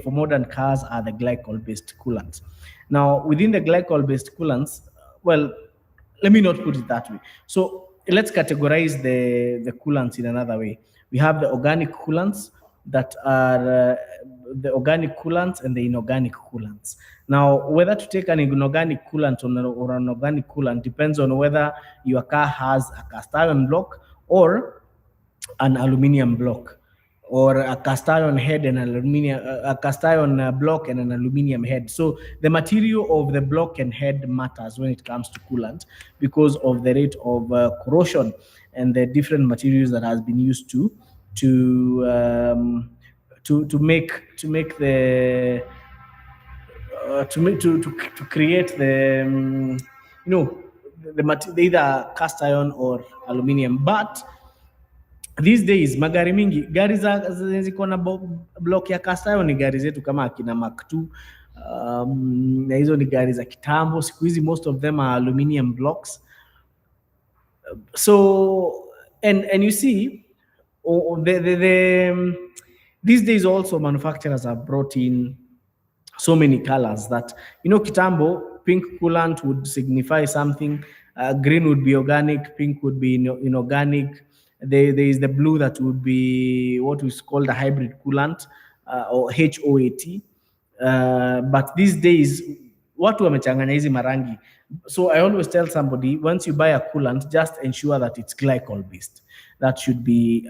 for modern cars are the glycol-based coolants. Now, within the glycol-based coolants, well, let me not put it that way. So let's categorize the coolants in another way. We have the organic coolants that are the organic coolants and the inorganic coolants. Now, whether to take an inorganic coolant or an organic coolant depends on whether your car has a cast iron block or an aluminium block, or a cast iron head and a cast iron block and an aluminium head. So the material of the block and head matters when it comes to coolant, because of the rate of corrosion and the different materials that has been used to make the to create the the either cast iron or aluminium. But these days magari mingi, gari ziko na block ya cast iron ni gari zetu kama akina Mark II, na hizo ni gari za kitambo. Siku hizi most of them are aluminium blocks. So and you see, these days also manufacturers have brought in so many colors that, kitambo, pink coolant would signify something, green would be organic, pink would be inorganic. There is the blue that would be what is called a hybrid coolant, or HOAT. But these days, watu wamechanganya hizi marangi. So I always tell somebody, once you buy a coolant, just ensure that it's glycol based. That should be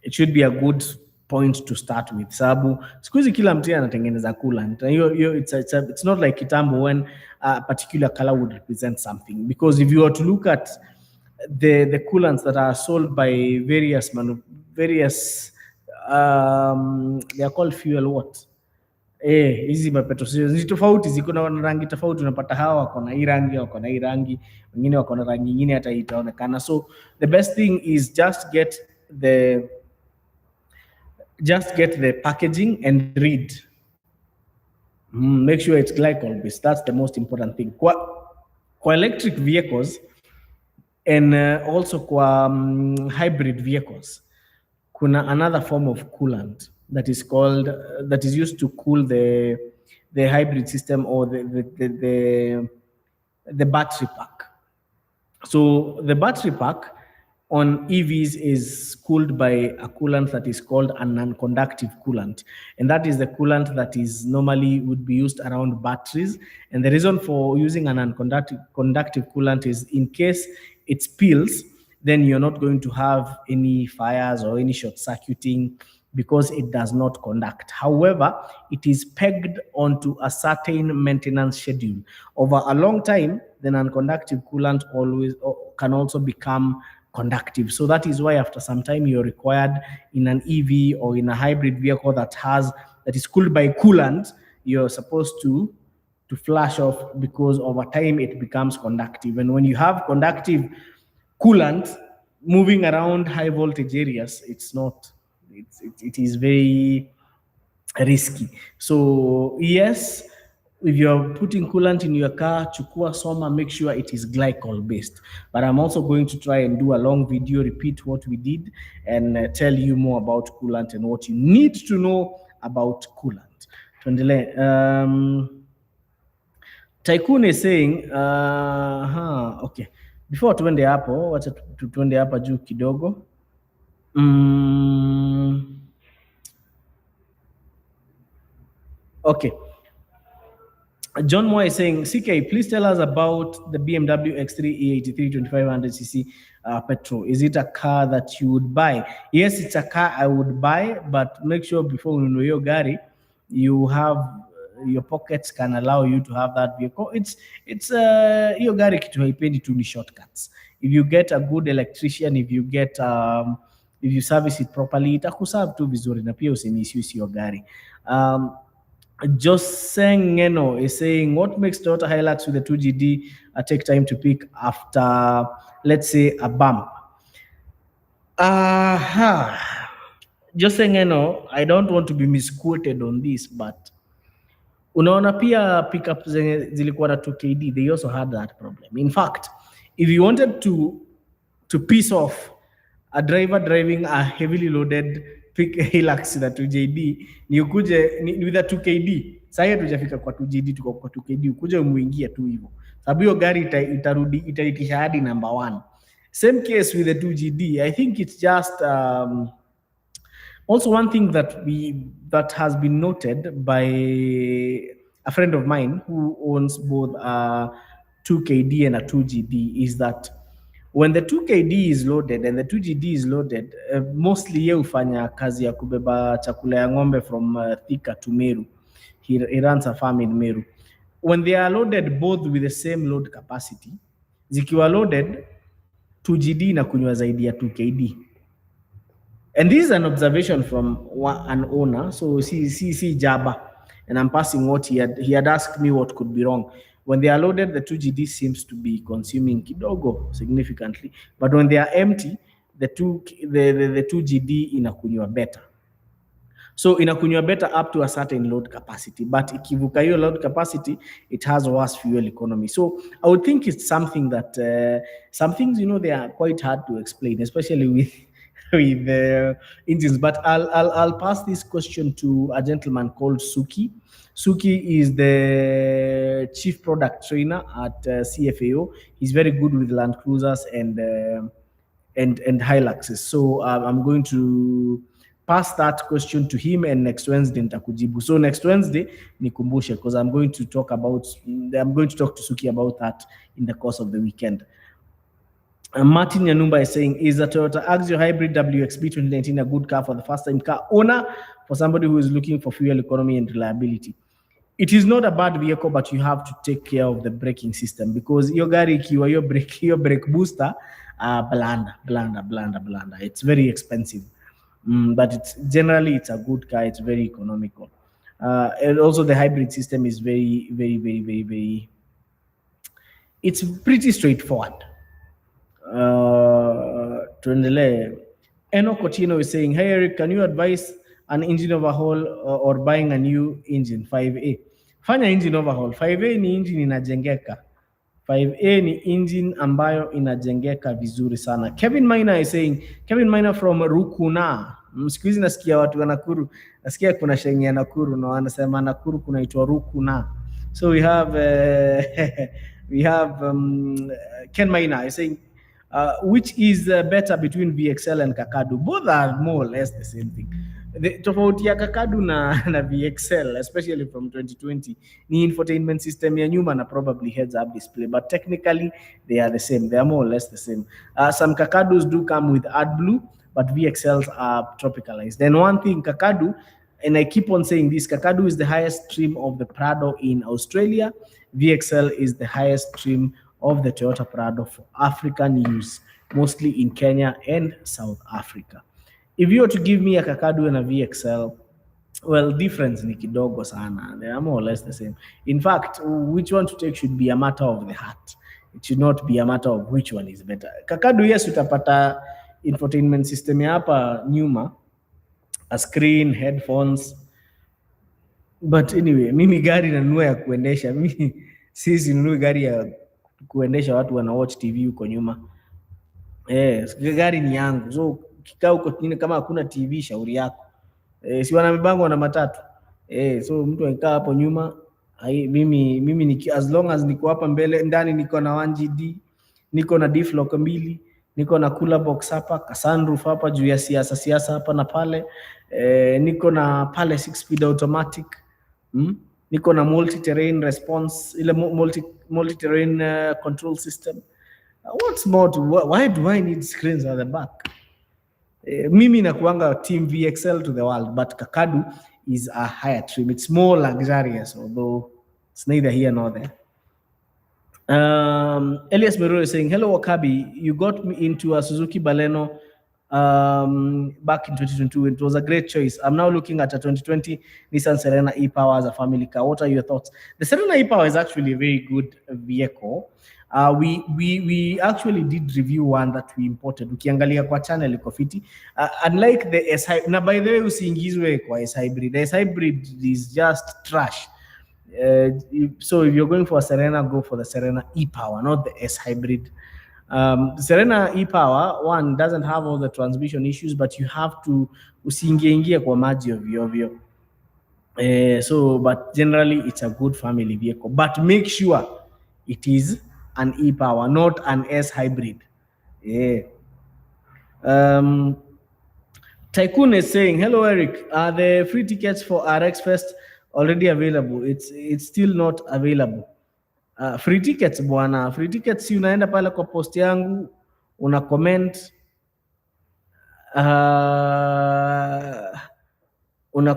it should be a good point to start with. Sababu siku hizi kila mtu anatengeneza coolant. It's not like kitambo when a particular color would represent something. Because if you were to look at the coolants that are sold by various they are called fuel what? Hizi mapetrol ni tofauti, ziko na rangi tofauti. Unapata hawa wako na hii rangi, wako na hii rangi, wengine wako na rangi nyingine hata itaonekana. So the best thing is just get the packaging and read. Make sure it's glycol based. That's the most important thing. Kwa electric vehicles and also kwa hybrid vehicles, kuna another form of coolant that is called that is used to cool the hybrid system or the battery pack. So the battery pack on EVs is cooled by a coolant that is called a non-conductive coolant, and that is the coolant that is normally would be used around batteries. And the reason for using a non-conductive coolant is in case it spills, then you're not going to have any fires or any short circuiting because it does not conduct. However, it is pegged onto a certain maintenance schedule. Over a long time, the non-conductive coolant always can also become conductive. So that is why after some time you're required in an EV or in a hybrid vehicle that is cooled by coolant, you're supposed to flash off because over time it becomes conductive. And when you have conductive coolant moving around high voltage areas, it's not, it is very risky. So yes, if you're putting coolant in your car, chukua soma, make sure it is glycol based. But I'm also going to try and do a long video, repeat what we did, and tell you more about coolant and what you need to know about coolant. Tuendelee. Tycoon is saying, okay. Before tuende hapo, wacha tuende hapa juu kidogo. Okay. John Moore is saying, CK, please tell us about the BMW X3 E83 2500cc petrol. Is it a car that you would buy? Yes, it's a car I would buy, but make sure before you know your gari, you have your pockets can allow you to have that vehicle. It's your gari kitu haipendi tu ni shortcuts. If you get a good electrician, if you service it properly, itakuserve tu vizuri na pia usimisuse your gari. Josengeno is saying, what makes Toyota Hilux with the 2GD take time to pick after, let's say, a bump? Josengeno, I don't want to be misquoted on this, but unaona pia pickup zenye zilikuwa na 2KD, they also had that problem. In fact, if you wanted to piss off a driver driving a heavily loaded Hilux na 2JD, ni ukuje with a 2KD. Sasa tujafika kwa 2JD, tuko kwa 2KD, ukuje umuingie tu hivyo. Sababu hiyo gari itaitisha hadi number 1. Same case with the 2GD. I think it's just also one thing that has been noted by a friend of mine who owns both a 2KD and a 2GD is that when the 2KD is loaded and the 2GD is loaded, mostly ye hufanya kazi ya kubeba chakula ya ng'ombe from Thika to Meru. He runs a farm in Meru. When they are loaded both with the same load capacity, zikiwa loaded, 2GD inakunywa zaidi ya 2KD. And this is an observation from an owner, so see Jabba, and I'm passing what he had asked me what could be wrong. When they are loaded, the 2GD seems to be consuming kidogo significantly, but when they are empty, the 2GD inakunywa better. So inakunywa better up to a certain load capacity, but ikivuka hiyo load capacity, it has worse fuel economy. So I would think it's something that some things, they are quite hard to explain, especially with engines. But I'll pass this question to a gentleman called Suki. Suki is the chief product trainer at CFAO. He's very good with Land Cruisers and Hiluxes. So I'm going to pass that question to him, and next Wednesday nitakujibu. So next Wednesday nikumbushe, because I'm going to talk to Suki about that in the course of the weekend. Martin Yanumba is saying, is the Toyota Axio Hybrid WXB 2019 a good car for the first-time car owner, for somebody who is looking for fuel economy and reliability? It is not a bad vehicle, but you have to take care of the braking system, because your gari ikiwa your brake booster blanda. It's very expensive, but it's a good car. It's very economical, and also the hybrid system is very, very, very, very, very. It's pretty straightforward. Eno Cotino is saying, hey Eric, can you advise an engine overhaul or buying a new engine 5A? Fanya engine overhaul. 5A ni engine inajengeka. 5A ni engine ambayo inajengeka vizuri sana. Kevin Maina is saying, Kevin Maina from Rukuna. Siku hizi nasikia watu wa Nakuru, nasikia kuna shengi ya Nakuru na wanasema Nakuru kunaitwa Rukuna. So we have we have Ken Maina is saying, which is better between VXL and Kakadu? Both are more or less the same thing. The tofauti ya Kakadu na VXL, especially from 2020, ni infotainment system ya nyuma na probably heads up display, but technically they are the same. They are more or less the same. Some Kakadus do come with AdBlue, but VXLs are tropicalized. And one thing, Kakadu, and I keep on saying this, Kakadu is the highest trim of the Prado in Australia. VXL is the highest trim of the Toyota Prado for African use, mostly in Kenya and South Africa. If you were to give me a Kakadu and a VXL, well, difference ni kidogo sana. They are more or less the same. In fact, which one to take should be a matter of the heart. It should not be a matter of which one is better. Kakadu, yes, utapata infotainment system ya hapa nyuma, a screen, headphones. But anyway, mimi gari nanunua ya kuendesha. Mimi sisi nunui gari ya kuendesha watu wana watch TV huko nyuma. Gari ni yangu. So kikaa huko chini kama hakuna TV shauri yako. Si wana mibango na matatu. So mtu akikaa hapo nyuma, mimi ni as long as niko hapa mbele, ndani niko na 1GD, niko na diff lock 2, niko na cooler box hapa, ka sunroof hapa juu ya siasa hapa na pale. Niko na pale 6-speed automatic. Niko na multi-terrain response, ile multi-terrain control system. What's more to, why do I need screens at the back? Mimi nakuanga team VXL to the world, but Kakadu is a higher trim. It's more luxurious, although it's neither here nor there. Elias Meruro is saying, hello Wakabi, you got me into a Suzuki Baleno back in 2022. It was a great choice. I'm now looking at a 2020 Nissan Serena e-Power as a family car. What are your thoughts? The Serena e-Power is actually a very good vehicle. We actually did review one that we imported. Ukiangalia kwa channel iko fiti. Unlike the S hybrid, na by the way usiingizwe kwa S hybrid. The S hybrid is just trash. So if you're going for a Serena, go for the Serena e-Power, not the S hybrid. Serena e-Power one doesn't have all the transmission issues, but you have to usiingie kwa maji ovyo. So but generally it's a good family vehicle, but make sure it is an e-Power, not an S hybrid. Tycoon is saying, hello Eric, are the free tickets for RX Fest already available? It's still not available. Free tickets bwana, free tickets unaenda pale kwa post yangu, una comment, una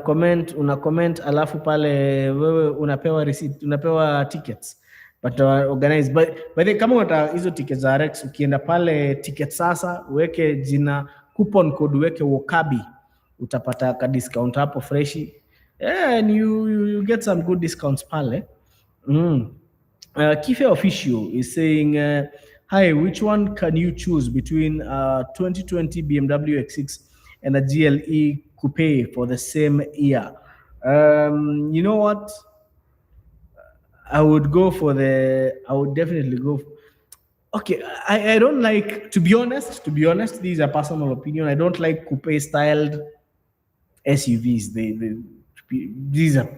comment alafu pale wewe unapewa receipt, unapewa tickets. But organize by the kama unataka hizo tickets za RX, ukienda pale ticket sasa uweke jina coupon code, uweke Wakabi, utapata ka discount hapo freshi. And you get some good discounts pale. Kife Official is saying, hi, which one can you choose between 2020 BMW X6 and a GLE coupe for the same year? You know what? I would definitely go. Okay, I don't like, to be honest, this is a personal opinion. I don't like coupe styled SUVs. These are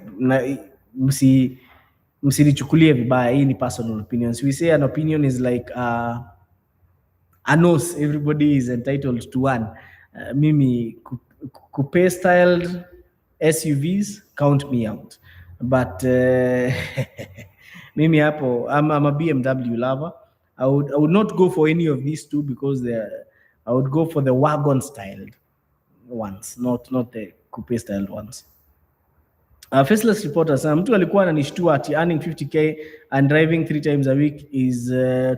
msinichukulie vibaya, hii ni personal opinions. We say an opinion is like a nose, everybody is entitled to one. Mimi coupe styled SUVs, count me out. But mimi hapo, I'm a BMW lover. I would not go for any of these two because I would go for the wagon styled ones, not the coupe styled ones. Faceless reporter sana, mtu alikuwa ananishtua ati earning 50k and driving 3 times a week is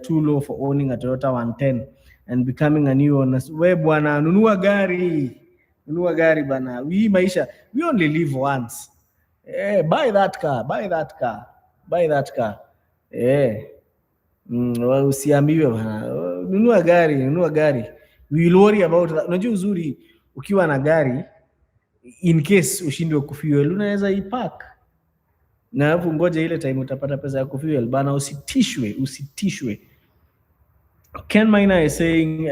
too low for owning a Toyota 110 and becoming a new owner. We bwana, nunua gari bana. Maisha, we only live once. Buy that car. Usiambiwe bana, nunua gari. We will worry about that. Unajua uzuri ukiwa na gari, in case ushindwe kufuel, unaweza ipark. na alafu ngoja ile time utapata pesa ya kufuel bana, usitishwe. Ken Miner is saying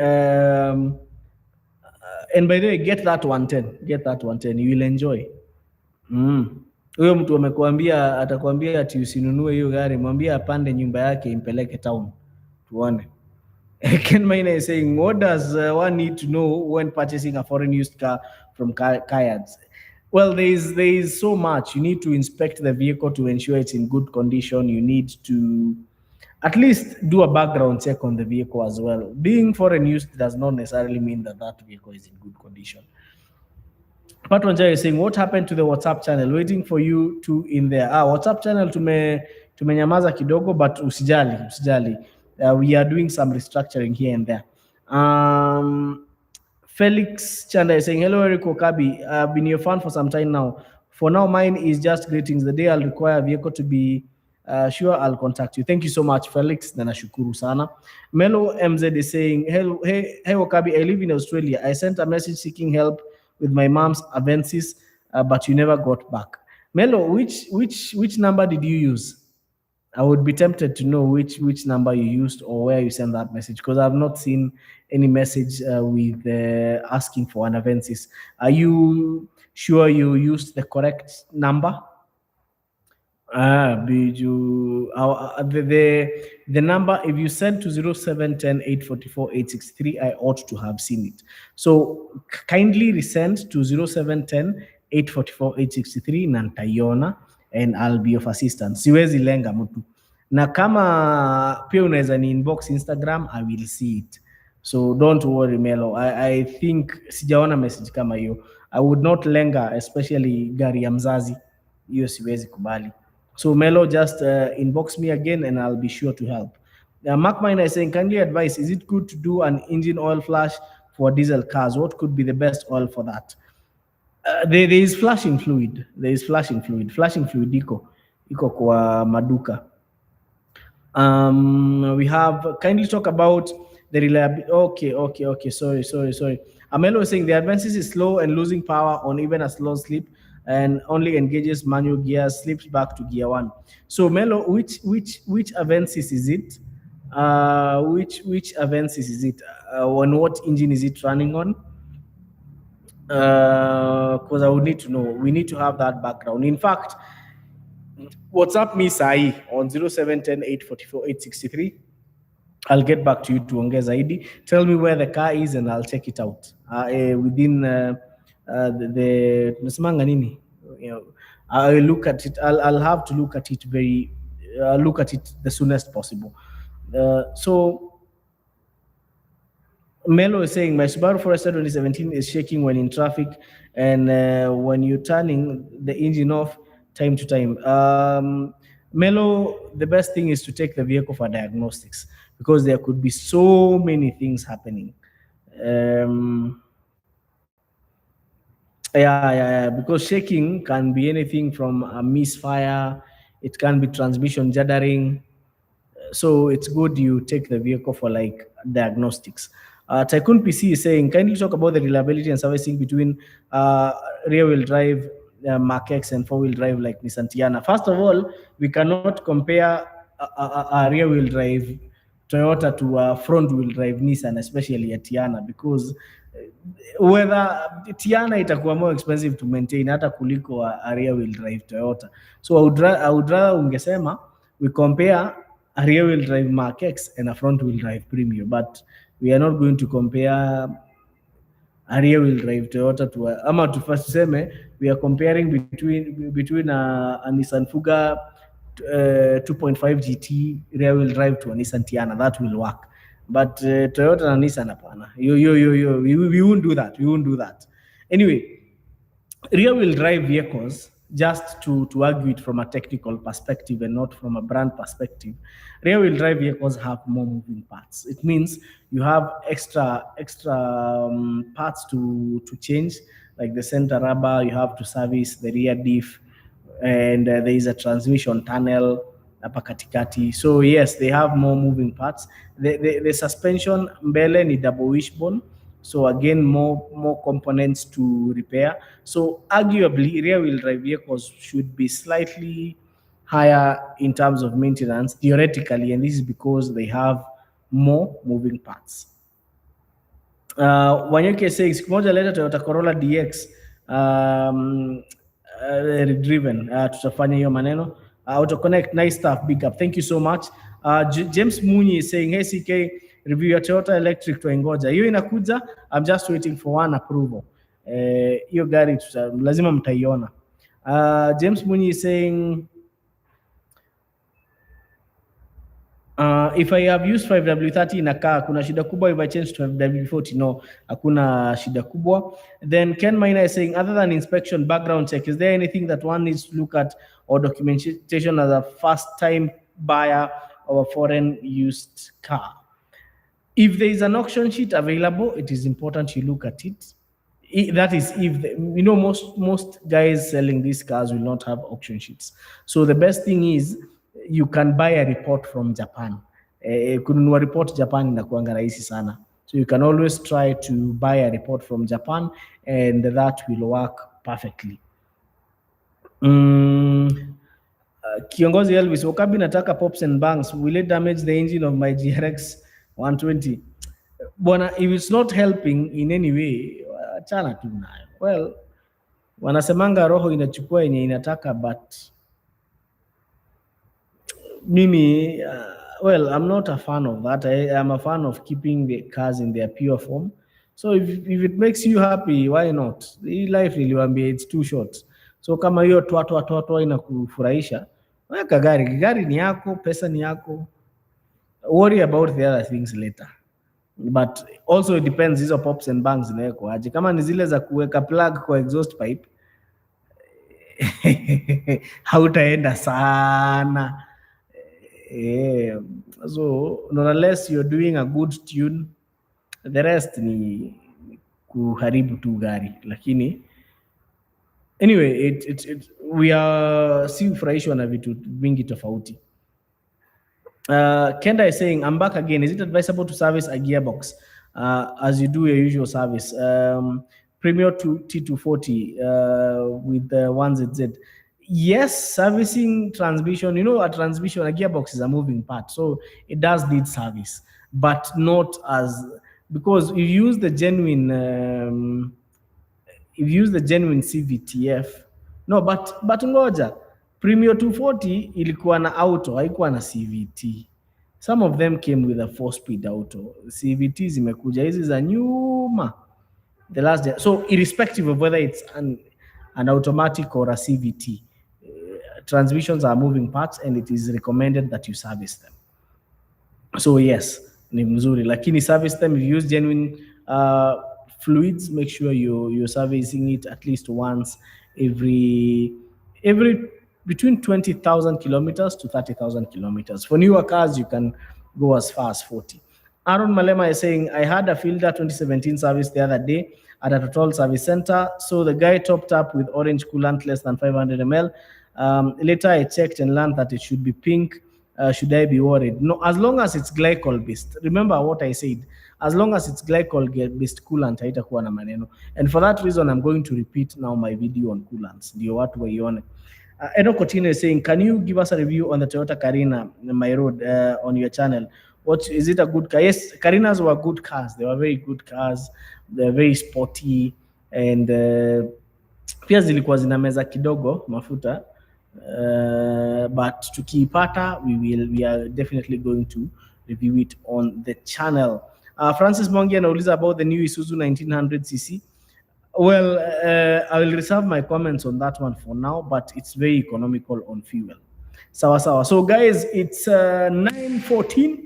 and by the way, get that 110, you will enjoy. Huyo mtu amekuambia, atakwambia ati usinunue hiyo gari, mwambie apande nyumba yake impeleke town tuone. Ken Maina is saying, what does one need to know when purchasing a foreign used car from Kayads? Well, there is so much. You need to inspect the vehicle to ensure it's in good condition. You need to at least do a background check on the vehicle as well. Being foreign used does not necessarily mean that vehicle is in good condition. Pat Wanja is saying, what happened to the WhatsApp channel? Waiting for you two in there. WhatsApp channel tumenyamaza kidogo, but usijali. We are doing some restructuring here and there. Felix Chanda is saying, hello, Eric Okabi. I've been your fan for some time now. For now, mine is just greetings. The day I'll require a vehicle to be sure, I'll contact you. Thank you so much, Felix. Na nashukuru sana. Melo MZ is saying, hey, Okabi, I live in Australia. I sent a message seeking help with my mom's Avensis, but you never got back. Melo, which number did you use? I would be tempted to know which number you used or where you sent that message, because I've not seen any message with asking for an Avensis. Are you sure you used the correct number? Biju, the number, if you send to 0710 844 863, I ought to have seen it. So kindly resend to 0710 844 863 na nitaiona and I'll be of assistance. Siwezi lenga mtu. Na kama pia unaweza ni inbox Instagram, I will see it. So don't worry, Melo. I think sijaona message kama hiyo. I would not lenga, especially gari ya mzazi. Hiyo siwezi kubali. So Melo, just inbox me again and I'll be sure to help. Mark Miner is saying, kindly advise, is it good to do an engine oil flush for diesel cars? What could be the best oil for that? There is flashing fluid. Flashing fluid iko kwa maduka. We have kindly talk about the reliability. Okay. Sorry. Amelo is saying the Avensis is slow and losing power on even a slow slip, and only engages manual gears, slips back to gear 1. So Melo, which Avensis is it? Which Avensis is it? On what engine is it running on? Because I would need to know. We need to have that background. In fact, WhatsApp me Sai on 0710 844 863. I'll get back to you to ongeza ID. Tell me where the car is and I'll check it out within the nasemanga nini. I'll look at it. I'll have to look at it the soonest possible. So Melo is saying, my Subaru Forester 2017 is shaking when in traffic, and when you're turning the engine off time to time. Melo, the best thing is to take the vehicle for diagnostics, because there could be so many things happening. Because shaking can be anything from a misfire, it can be transmission juddering. So it's good you take the vehicle for like diagnostics. Tycoon PC is saying, kindly talk about the reliability and servicing between rear-wheel drive Mark X and four-wheel drive like Nissan Tiana. First of all, we cannot compare a rear-wheel drive Toyota to a front-wheel drive Nissan, especially a Tiana, because whether Tiana itakuwa more expensive to maintain hata kuliko a rear-wheel drive Toyota. So I would rather ungesema we compare a rear-wheel drive Mark X and a front-wheel drive Premium, but we are not going to compare a rear-wheel drive Toyota to first seme we are comparing between a Nissan Fuga 2.5 GT rear-wheel drive to a Nissan Tiana. That will work, but Toyota and Nissan hapana. We won't do that. Anyway, rear-wheel drive vehicles, just to argue it from a technical perspective and not from a brand perspective, rear-wheel drive vehicles have more moving parts. It means you have extra parts to change, like the center rubber. You have to service the rear diff, and there is a transmission tunnel hapa katikati. So yes, they have more moving parts. The suspension mbele ni double wishbone. So again, more components to repair. So arguably, rear-wheel drive vehicles should be slightly higher in terms of maintenance theoretically, and this is because they have more moving parts. Wanyeke saying siku moja later Toyota Corolla DX redriven, tutafanya hiyo maneno. Auto Connect, nice stuff, big up, thank you so much. James Munyi is saying hey CK, review your Toyota electric tuengoja, hiyo inakuja, I'm just waiting for one approval. Hiyo gari lazima mtaiona. James Munyi is saying if I have used 5W30 inakaa kuna shida kubwa if I change to 5W40? No, hakuna shida kubwa. Then Ken Maina is saying other than inspection, background check, is there anything that one needs to look at or documentation as a first time buyer of a foreign used car? If there is an auction sheet available, it is important you look at it. That is if most guys selling these cars will not have auction sheets. So the best thing is you can buy a report from Japan. Kununua report Japan inakuanga rahisi sana. So you can always try to buy a report from Japan and that will work perfectly. Kiongozi Elvis, Wakabi nataka pops and bangs, will it damage the engine of my GRX 120? Bwana, if it's not helping in any way, achana tu nayo. Well, wanasemanga roho inachukua yenye inataka, but mimi, well, I'm not a fan of that. I'm a fan of keeping the cars in their pure form. So if it makes you happy, why not? Hii life niliwaambia it's too short. So kama hiyo twatwa inakufurahisha, weka gari ni yako, pesa ni yako. Worry about the other things later. But also it depends hizo pops and bangs zinawekwa aje. Kama ni zile za kuweka plug kwa exhaust pipe hautaenda sana. So unless you're doing a good tune, the rest ni kuharibu tu gari. Lakini anyway, we are si ufurahishwa na vitu vingi tofauti. Kenda is saying, I'm back again. Is it advisable to service a gearbox as you do your usual service? Premier to T240 with the 1ZZ. Yes, servicing transmission. A transmission, a gearbox is a moving part, so it does need service, but not as, because if you use the genuine CVTF, no, but ngoja, Premier 240 ilikuwa na auto, haikuwa na CVT. Some of them came with a 4-speed auto. CVT zimekuja hizi za nyuma the last day. So irrespective of whether it's an automatic or a CVT, transmissions are moving parts and it is recommended that you service them. So yes, ni mzuri, lakini service them. If you use genuine fluids, make sure you're servicing it at least once every between 20,000 kilometers to 30,000 kilometers. For newer cars, you can go as far as 40. Aaron Malema is saying, I had a Fielder 2017 service the other day at a Total Service Center. So the guy topped up with orange coolant less than 500 ml. Later I checked and learned that it should be pink. Should I be worried? No, as long as it's glycol based. Remember what I said. As long as it's glycol based coolant, haitakuwa na maneno. And for that reason, I'm going to repeat now my video on coolants. Ndio watu waione. Edo Coutinho is saying, can you give us a review on the Toyota Carina, my road, on your channel? What is it, a good car? Yes, Carinas were good cars. They were very good cars. They're very sporty, and pia zilikuwa zinameza kidogo mafuta. But tukiipata, we are definitely going to review it on the channel. Francis Mongi anauliza about the new Isuzu 1900cc. Well, I will reserve my comments on that one for now, but it's very economical on fuel. Sawa sawa. So guys, it's 9:14.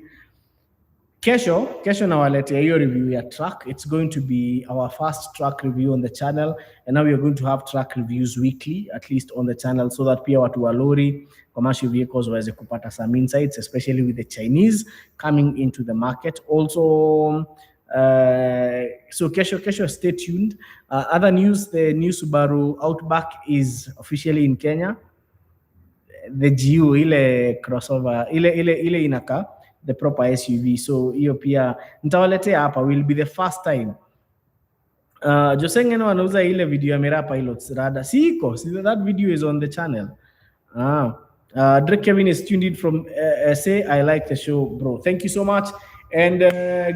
Kesho nawaletea hiyo review ya truck. It's going to be our first truck review on the channel, and now we are going to have truck reviews weekly, at least on the channel, so that pia watu wa lori, commercial vehicles waweze kupata some insights, especially with the Chinese coming into the market. Also, so kesho stay tuned. Other news, the new Subaru Outback is officially in Kenya. The GU, ile crossover, ile inaka the proper SUV. So hiyo pia nitawaletea hapa, will be the first time. Josengeno anauza ile video ya Mera Pilots rada. Siko, that video is on the channel. Drake Kevin is tuned in from SA. I like the show, bro. Thank you so much. And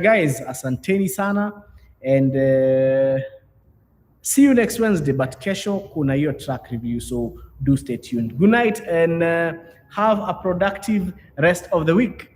guys, asanteni sana. And see you next Wednesday. But kesho kuna hiyo track review, so do stay tuned. Good night and have a productive rest of the week.